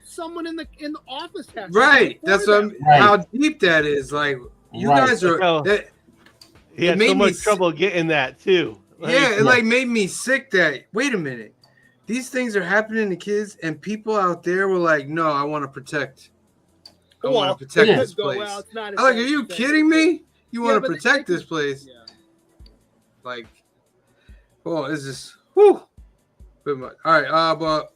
Someone in the office has to. Right. That's how deep that is. Like, you guys are. He had so much trouble getting that too. It made me sick. That wait a minute, these things are happening to kids, and people out there were like, "No, I want to protect. I want to protect this place." I'm like, are you kidding me? You want to protect this place? Yeah. Like, it's just whew. Bit much. All right, but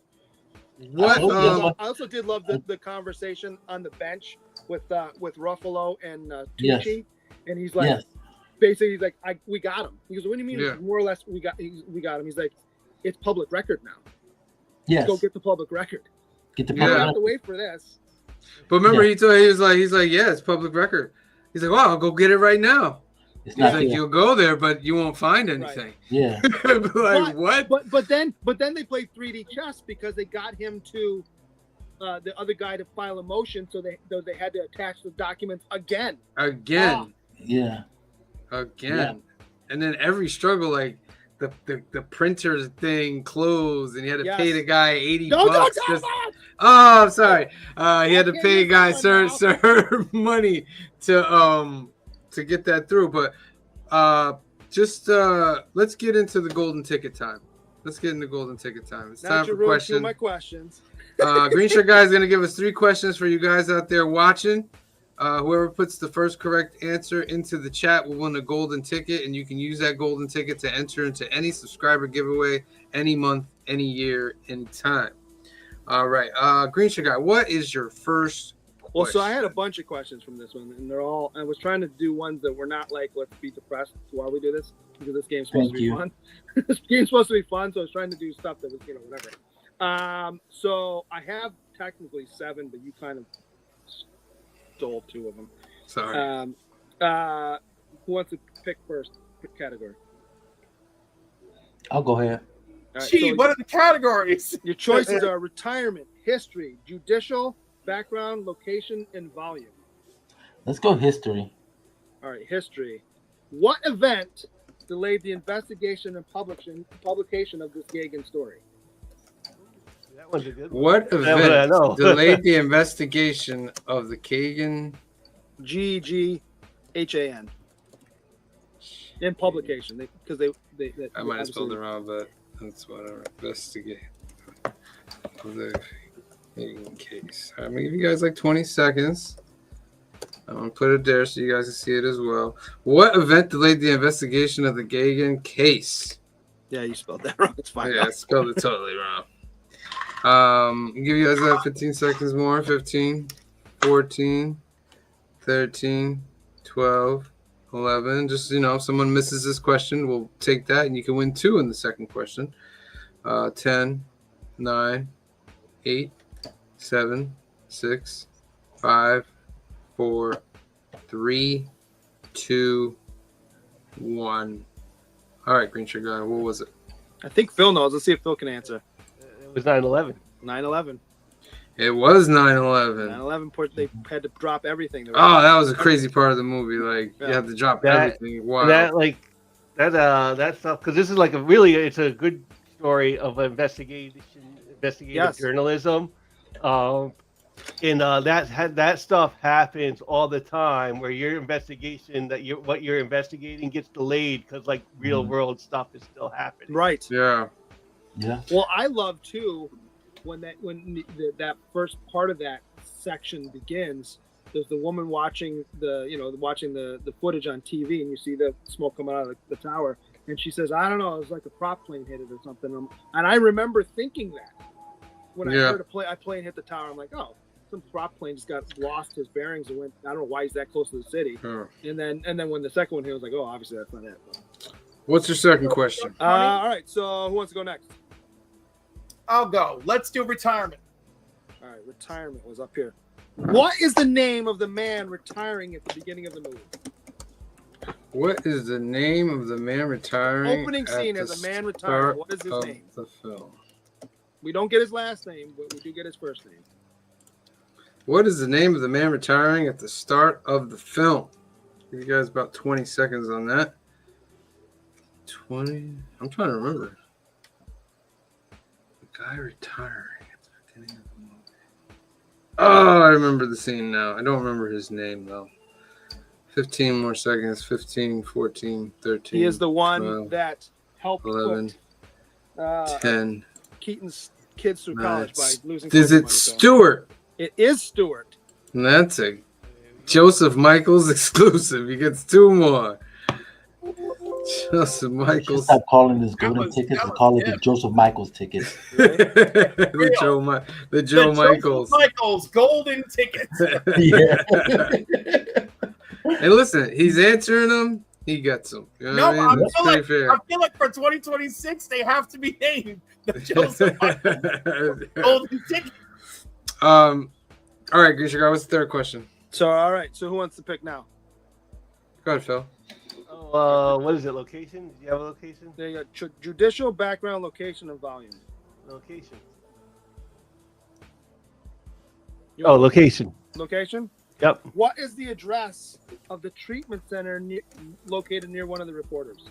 what? I also did love the conversation on the bench with Ruffalo and Tucci, and he's like, basically, he's like, we got him. He goes, what do you mean? Yeah. More or less, we got him. He's like, it's public record now. Yes. Let's go get the public record. Get the public record. I don't have to wait for this. But remember, he's like, yeah, it's public record. He's like, well, I'll go get it right now. He's like, you'll go there, but you won't find anything. Right. Yeah. What? But then they played 3D chess because they got him to the other guy to file a motion, so they had to attach the documents again. Yeah. Again. And then every struggle, like the printer thing closed, and he had to pay the guy $80. I'm sorry. He had to pay a guy certain money to get that through. But let's get into the golden ticket time. Let's get into golden ticket time. It's time for questions. My questions. Green Shirt Guy is going to give us 3 questions for you guys out there watching. Whoever puts the first correct answer into the chat will win a golden ticket, and you can use that golden ticket to enter into any subscriber giveaway any month, any year, any time. All right. Green Shirt Guy, what is your first question? Well, so I had a bunch of questions from this one, and I was trying to do ones that were not like, let's be depressed while we do this, because this game's supposed to be fun. This game's supposed to be fun, so I was trying to do stuff that was, whatever. So I have technically 7, but you kind of stole 2 of them. Sorry. Who wants to pick first? Pick category. I'll go ahead. right, Gee, so what are the categories? your choices are retirement, history, judicial, background, location, and volume. Let's go history. All right, history. What event delayed the investigation and publication of this Gagan story? That one's a good one. What That one I know. event delayed the investigation of the Kagan? GGHAN. In publication, because they I might have spelled it wrong, but that's whatever. Investigate the Kagan case. I'm gonna give you guys like 20 seconds. I'm gonna put it there so you guys can see it as well. What event delayed the investigation of the Gagan case? Yeah, you spelled that wrong. It's fine. Yeah, I spelled it totally wrong. I'll give you guys 15 seconds more. 15, 14, 13, 12, 11. Just, if someone misses this question, we'll take that, and you can win 2 in the second question. 10, 9, 8, 7, 6, 5, 4, 3, 2, 1. All right, Green Sugar, what was it? I think Phil knows. Let's see if Phil can answer. It was 9/11. 9/11. It was 9/11. 9/11. They had to drop everything. Oh, that was a crazy part of the movie. Like, you Yeah. had to drop That- everything. Wow. That stuff, because this is like it's a good story of investigative Yes. journalism. And that stuff happens all the time, where your investigation what you're investigating gets delayed because like real world stuff is still happening. Right. Yeah. Yeah. Well, I love too when that first part of that section begins. There's the woman watching the footage on TV, and you see the smoke coming out of the tower, and she says, "I don't know, it was like a prop plane hit it or something." And I remember thinking that when I heard a plane hit the tower, I'm like, "Oh, some prop plane just got lost his bearings and went. I don't know why he's that close to the city." Huh. And then when the second one hit, I was like, "Oh, obviously that's not it." What's your second question? All right, so who wants to go next? I'll go. Let's do retirement. All right, retirement was up here. What is the name of the man retiring at the beginning of the movie? What is the name of the man retiring? Opening at scene the as a man retiring. start What is his of name? The film. We don't get his last name, but we do get his first name. What is the name of the man retiring at the start of the film? Give you guys about 20 seconds on that. 20. I'm trying to remember. The guy retiring at the beginning of the movie. Oh, I remember the scene now. I don't remember his name though. 15 more seconds. 15, 14, 13. He is the one 12, that helped 11, put 10. Keaton's kids through college by losing. Is money, it so- Stewart? It is Stewart. And that's a Joseph Michaels exclusive. He gets 2 more. Joseph Michaels. Stop calling this golden was- tickets that and was call it the him. Joseph Michaels ticket. the Joe Michaels. Joseph Michaels golden tickets. Yeah. And listen, he's answering them. He gets them. You know No, what I mean? I That's feel, pretty like, fair. I feel like for 2026 they have to be named the Joseph Michaels golden ticket. All right, Green Sugar, what's the third question? So all right. So who wants to pick now? Go ahead, Phil. What is it? Location? Do you have a location? There you go. Judicial, background, location, and volume. Location. Location. Location. Yep. What is the address of the treatment center located near one of the reporters?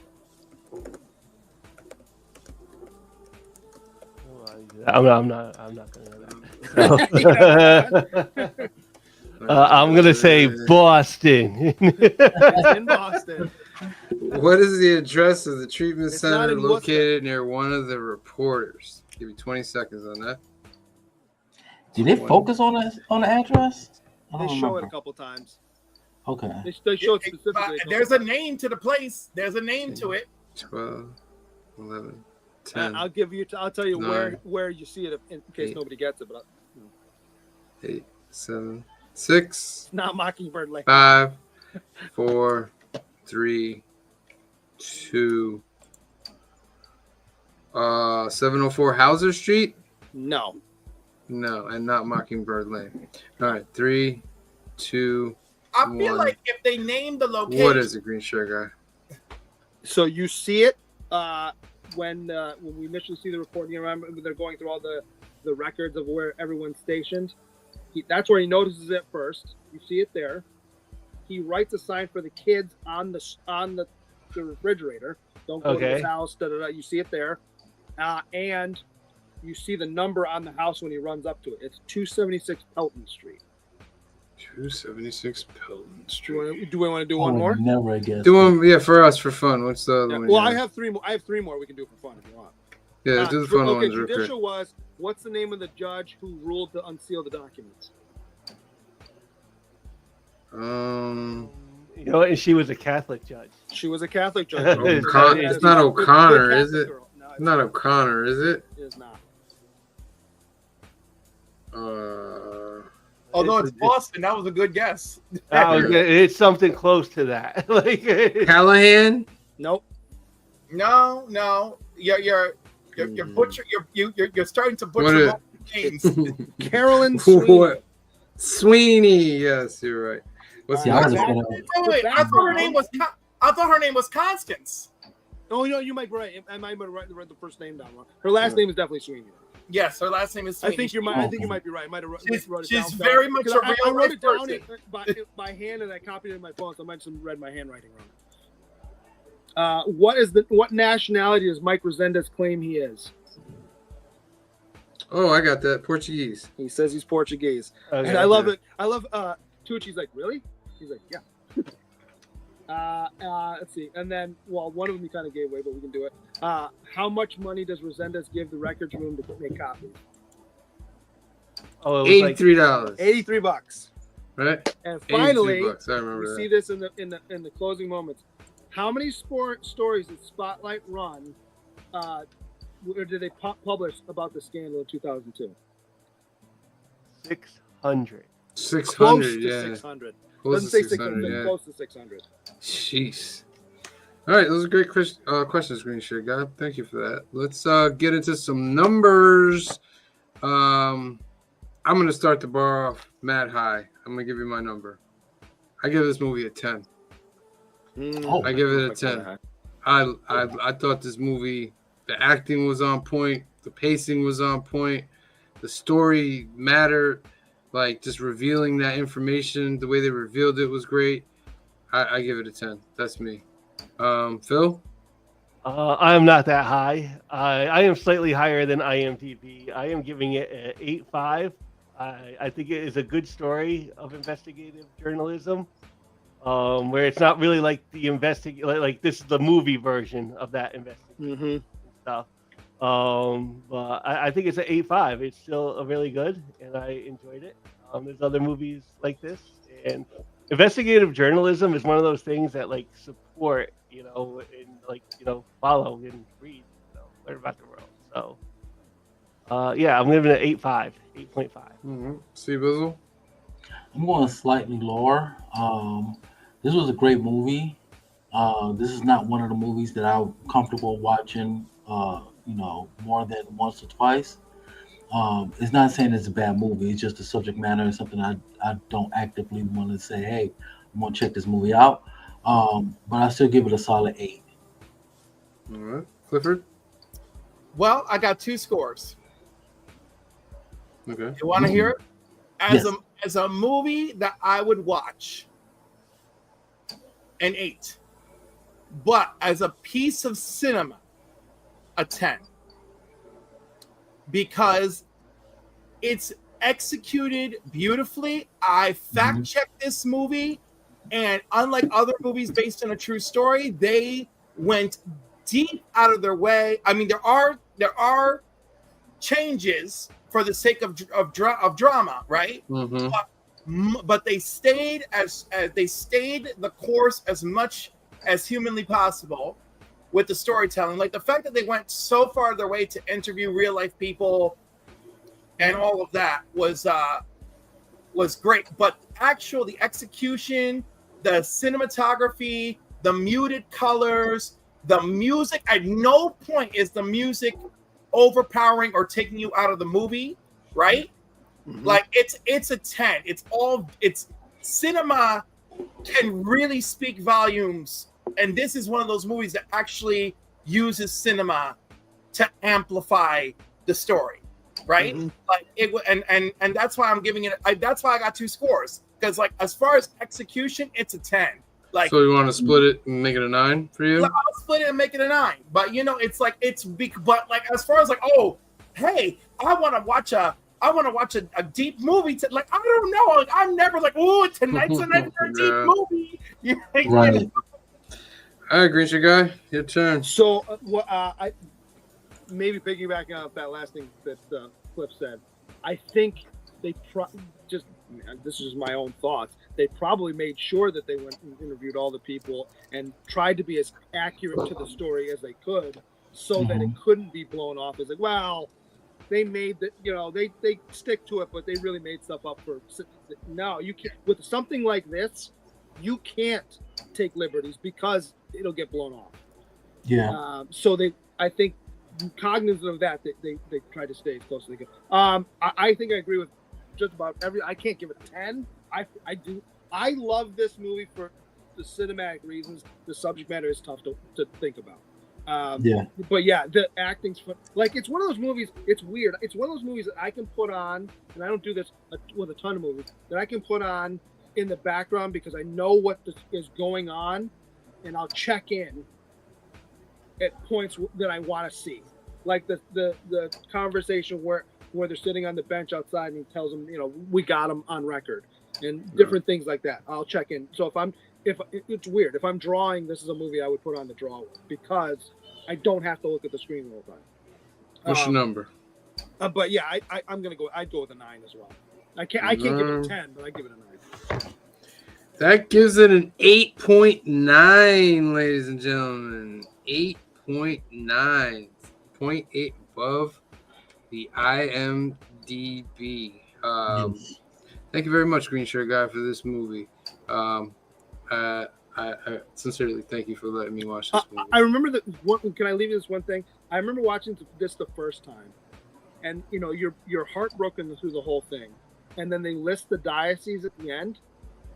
I'm not gonna know that. I'm gonna say Boston. It's in Boston. What is the address of the treatment It's not center in Worcester. located near one of the reporters? Give you 20 seconds on that. Did they focus on the address? I They don't show it remember. a couple times. Okay. They show it specifically. There's a name to the place. There's a name to it. 12, 11, 10, I'll give you. I'll tell you 9, where you see it in case 8, nobody gets it. But 8, 7, 6, not Mockingbird Lane. 5, 4, 3, 2, 704 Hauser Street? No. No, and not Mockingbird Lane. All right, 3, 2, I feel 1. like if they name the location, What is it, Green Sugar? So you see it when we initially see the report, you remember they're going through all the records of where everyone's stationed. That's where he notices it first. You see it there. He writes a sign for the kids on the refrigerator. Don't go to Okay. his house. Da, da, da. You see it there, and you see the number on the house when he runs up to it. It's 276 Pelton Street. 276 Pelton Street. Do we want to do I one would more? never guess. Do one, yeah, for us, for fun. What's the other Yeah, one? well, you I have? have three more. I have three more we can do for fun if you want. Yeah, do the fun okay, ones real quick. judicial was, what's the name of the judge who ruled to unseal the documents? You know, and she was a Catholic judge. She was a Catholic judge. It's not O'Connor, is it? Girl. No, it's Not O'Connor, is it? It is not. Although it's Boston, that was a good guess. It's something close to that. Like Callahan? Nope. No. You're starting to butcher What names. Carolyn Sweeney. What? Sweeney. Yes, you're right. What's See, I the was last gonna- one? Wait, I thought her name was Constance. Oh, no, you might be right. I might have read the first name down wrong. Her last name is definitely Sweeney. Yes, her last name is Sweeney. I think you might be right. I might have wrote it down. She's very much a Because I real wrote it down person. by hand and I copied it in my phone, so I might have read my handwriting wrong. What nationality does Mike Resendez claim he is? Oh, I got that. Portuguese. He says he's Portuguese. Okay. And I love it. I love Tucci's like, really? He's like, yeah. Let's see. And then, well, one of them he kind of gave away, but we can do it. How much money does Resendez give the records room to make copies? Oh, it was $83. $83. Right? And finally, $83. I remember we that. see this in the closing moments. How many stories did Spotlight run? Or did they publish about the scandal in 2002? 600. 600, Close to yeah. 600. Close Doesn't to say 600, but yeah. close to 600. Jeez. All right, those are great questions, Green Shirt God. Thank you for that. Let's get into some numbers. I'm going to start the bar off mad high. I'm going to give you my number. I give this movie a 10. Oh, I give it a 10. I thought this movie, the acting was on point, the pacing was on point, the story mattered, like just revealing that information, the way they revealed it was great. I give it a 10. That's me. Phil? I am not that high. I am slightly higher than IMDb. I am giving it an 8.5. I think it is a good story of investigative journalism, where it's not really like the like this is the movie version of that investigative stuff. But I think it's an 8.5. It's still really good, and I enjoyed it. There's other movies like this, and investigative journalism is one of those things that like support, and like follow and read, learn about the world. So, yeah, I'm giving it an 8.5, 8.5. Mm-hmm. See, Bizzle? I'm going slightly lower. This was a great movie. This is not one of the movies that I'm comfortable watching, more than once or twice. It's not saying it's a bad movie. It's just the subject matter is something I don't actively want to say, hey, I'm going to check this movie out. But I still give it a solid 8. All right. Clifford? Well, I got 2 scores. Okay. You want to hear it? As Yes. as a movie that I would watch, an 8. But as a piece of cinema, a 10. Because it's executed beautifully. I fact-checked this movie, and unlike other movies based on a true story, they went deep out of their way. I mean, there are changes for the sake of drama, right? Mm-hmm. But they stayed they stayed the course as much as humanly possible with the storytelling. Like the fact that they went so far their way to interview real life people and all of that was great. But the execution, the cinematography, the muted colors, the music, at no point is the music overpowering or taking you out of the movie, right? Like it's a 10. It's cinema can really speak volumes, and this is one of those movies that actually uses cinema to amplify the story, right? Mm-hmm. Like it, and that's why I'm giving it. That's why I got 2 scores, because like as far as execution, it's a 10. Like, So you want to split it and make it a 9 for you? I'll split it and make it a 9. But you know, it's like but like as far as like, oh, hey, I want to watch a deep movie. Like I don't know, like I'm never like, oh, tonight's a night for a deep movie. Right. All right, Grinch guy, your turn. So, I maybe piggybacking off that last thing that Cliff said, I think they this is just my own thoughts. They probably made sure that they went and interviewed all the people and tried to be as accurate to the story as they could, so that it couldn't be blown off as like, well, they made that, you know, they stick to it, but they really made stuff up for. No, you can't with something like this. You can't take liberties because it'll get blown off. Yeah. So I think, cognizant of that, they try to stay as close as they can. I think I agree with just about I can't give it a 10. I do. I love this movie for the cinematic reasons. The subject matter is tough to think about. But yeah, the acting's fun. Like, it's one of those movies. It's weird. It's one of those movies that I can put on, and I don't do this with a ton of movies, that I can put on in the background because I know what is going on, and I'll check in at points that I want to see, like the conversation where they're sitting on the bench outside and he tells them, you know, we got him on record, and different things like that. I'll check in. So if it's weird, if I'm drawing, this is a movie I would put on the draw because I don't have to look at the screen the whole time. What's your number? But yeah, I'm gonna go. I'd go with a 9 as well. I can't give it a 10, but I give it a 9. That gives it an 8.9, ladies and gentlemen. 8.9. 0.8 above the IMDb. Thank you very much, Green Shirt Guy, for this movie. I sincerely thank you for letting me watch this movie. I remember that. Can I leave you this one thing? I remember watching this the first time, and you know, you're heartbroken through the whole thing, and then they list the diocese at the end,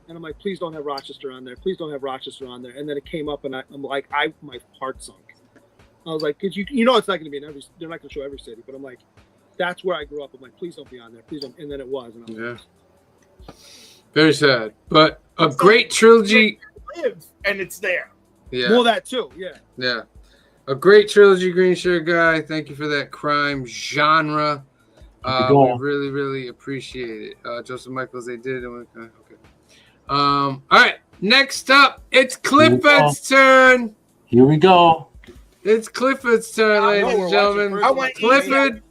and I'm like, please don't have Rochester on there. Please don't have Rochester on there. And then it came up, and I'm like, my heart sunk. I was like, because you know it's not going to be in every. They're not going to show every city, but I'm like, that's where I grew up. I'm like, please don't be on there. Please don't. And then it was. And yeah. Very sad, but a great trilogy. And it's there. Yeah. Well, that too. Yeah. Yeah. A great trilogy, Green Shirt Guy. Thank you for that crime genre. We really, really appreciate it. Joseph Michaels, they did. Okay. All right. Next up, it's Clifford's turn. Here we go. It's Clifford's turn, ladies and gentlemen. I want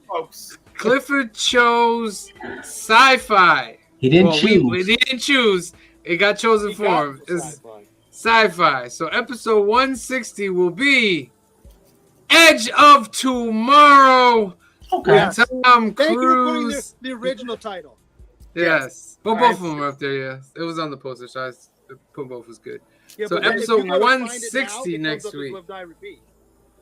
folks. Clifford chose sci-fi. He didn't choose. We didn't choose. It got chosen for him. It's sci-fi. So episode 160 will be Edge of Tomorrow. Okay. With Tom Thank you for putting Cruise. the original title. Yes. Well, both of them are up there, yeah. It was on the poster, so I put both was good. Yeah, So but if episode you gotta find it 160 now, it next comes up as week. Live, Die, Repeat.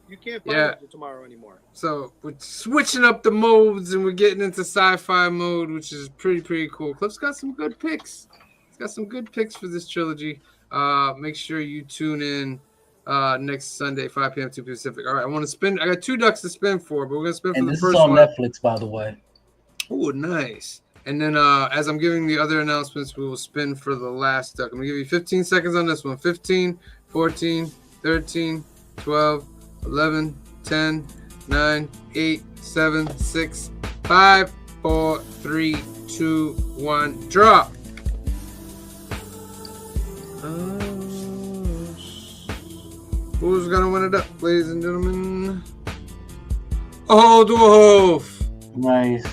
You can't find Yeah. it tomorrow anymore. So we're switching up the modes and we're getting into sci-fi mode, which is pretty cool. Cliff's got some good picks. He's got some good picks for this trilogy. Make sure you tune in next Sunday, 5 p.m. 2 Pacific. All right, I got 2 ducks to spin for, but we're gonna spin for And the this first is on one. Netflix, by the way. Oh, nice. And then as I'm giving the other announcements, we will spin for the last duck. I'm gonna give you 15 seconds on this one. 15, 14, 13, 12, 11, 10, 9, 8, 7, 6, 5, 4, 3, 2, 1. Drop. Who's gonna win it up, ladies and gentlemen? Old Wolf. Nice.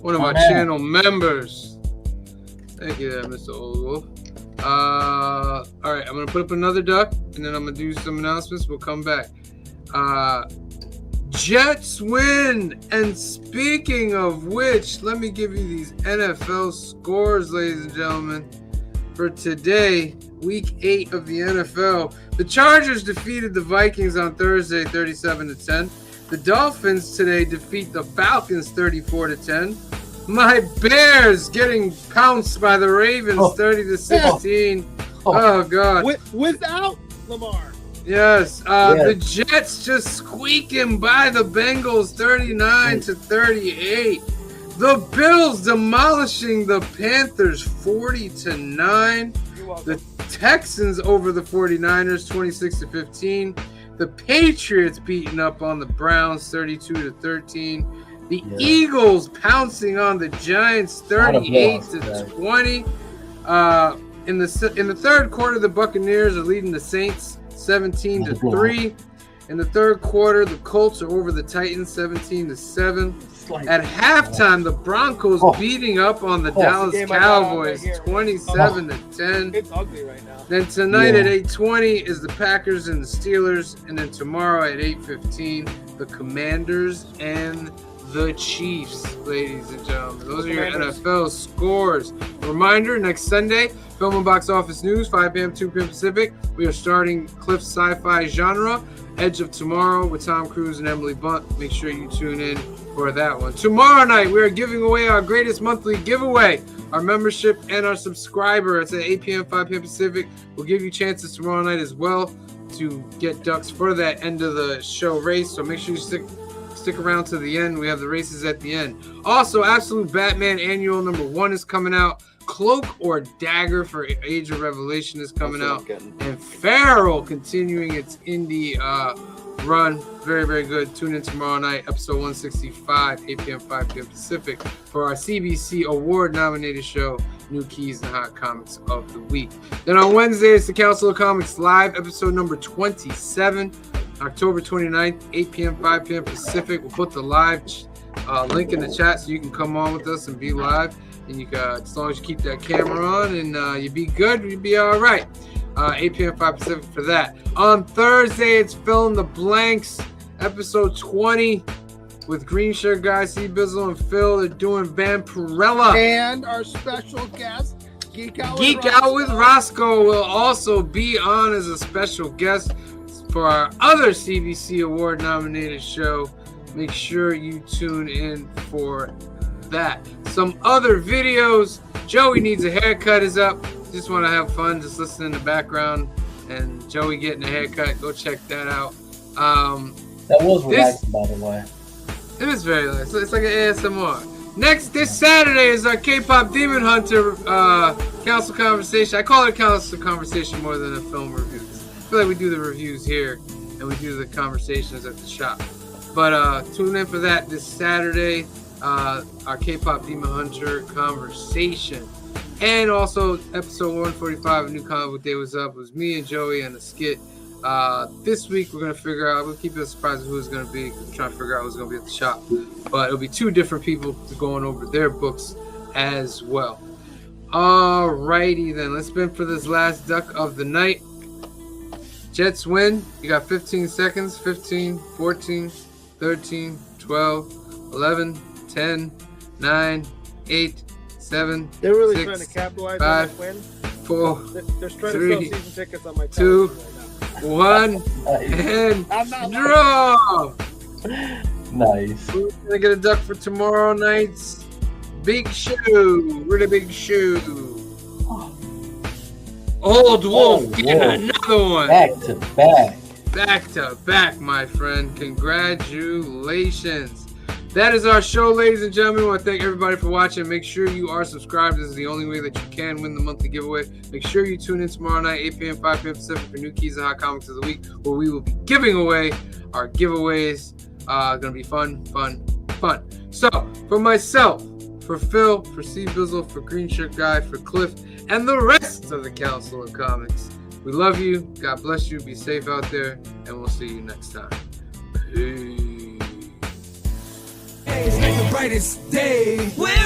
One of our channel members. Thank you there, Mr. Old Wolf. All right, I'm gonna put up another duck, and then I'm gonna do some announcements. We'll come back. Jets win. And speaking of which, let me give you these NFL scores, ladies and gentlemen. For today, week 8 of the NFL, the Chargers defeated the Vikings on Thursday, 37-10. The Dolphins today defeat the Falcons 34-10. My Bears getting pounced by the Ravens 30-16. Oh God! Without Lamar. Yes, the Jets just squeaking by the Bengals 39-38. The Bills demolishing the Panthers 40-9. The Texans over the 49ers 26-15. The Patriots beating up on the Browns 32-13. The Eagles pouncing on the Giants 38-20. In the third quarter, the Buccaneers are leading the Saints 17-3. In the third quarter, the Colts are over the Titans 17-7. At halftime, the Broncos beating up on the Dallas Cowboys 27-10. It's ugly right now. Then tonight at 8:20 is the Packers and the Steelers, and then tomorrow at 8:15, the Commanders and the Chiefs, ladies and gentlemen. Those are your NFL scores. Reminder, next Sunday, Film and Box Office News, 5 p.m., 2 p.m. Pacific. We are starting Cliff's sci-fi genre, Edge of Tomorrow with Tom Cruise and Emily Blunt. Make sure you tune in for that one. Tomorrow night, we are giving away our greatest monthly giveaway, our membership and our subscriber. It's at 8 p.m., 5 p.m. Pacific. We'll give you chances tomorrow night as well to get ducks for that end of the show race. So make sure you stick around to the end. We have the races at the end. Also, Absolute Batman Annual #1 is coming out. Cloak or Dagger for Age of Revelation is coming out. And Pharaoh continuing its indie run. Very, very good. Tune in tomorrow night, episode 165, 8 p.m., 5 p.m. Pacific, for our CBC award-nominated show, New Keys and Hot Comics of the Week. Then on Wednesday, it's the Council of Comics Live, episode number 27, October 29th, 8 p.m., 5 p.m. Pacific. We'll put the live link in the chat so you can come on with us and be live. And you got, as long as you keep that camera on and you be good, you'll be all right. 8 p.m., 5 Pacific for that. On Thursday, it's Fill in the Blanks, episode 20, with Green Shirt Guy, C Bizzle, and Phil. They're doing Vampirella. And our special guest, Geek Out with Roscoe, will also be on as a special guest for our other CBC Award-nominated show. Make sure you tune in for that. Some other videos. Joey Needs a Haircut is up. Just want to have fun, just listen in the background and Joey getting a haircut. Go check that out. That was relaxing, by the way. It is very nice. It's like an ASMR. This Saturday is our K-pop Demon Hunter council conversation. I call it a council conversation more than a film review. I feel like we do the reviews here and we do the conversations at the shop. But tune in for that this Saturday. Our K-pop Demon Hunter conversation. And also episode 145 of New Comic Book Day Was Up. It was me and Joey and a skit. This week we're going to figure out, we'll keep it a surprise of who it's going to be. We're trying to figure out who's going to be at the shop. But it'll be two different people going over their books as well. Alrighty then, let's spin for this last duck of the night. Jets win. You got 15 seconds. 15, 14, 13, 12, 11, 10, 9, 8, 7, They're really 6, trying to capitalize 5, on that win. 4, They're trying 3, to sell season tickets on my 2, television right 1, and I'm not draw. Nice. We're gonna get a duck for tomorrow night's big show. Really big show. Old Wolf getting another one. Back to back. Back to back, my friend. Congratulations. That is our show, ladies and gentlemen. I want to thank everybody for watching. Make sure you are subscribed. This is the only way that you can win the monthly giveaway. Make sure you tune in tomorrow night, 8 p.m., 5 p.m. Pacific, for New Keys and Hot Comics of the Week, where we will be giving away our giveaways. Going to be fun, fun, fun. So, for myself, for Phil, for C Bizzle, for Green Shirt Guy, for Cliff, and the rest of the Council of Comics, we love you. God bless you. Be safe out there, and we'll see you next time. Peace. It's like the brightest day. We're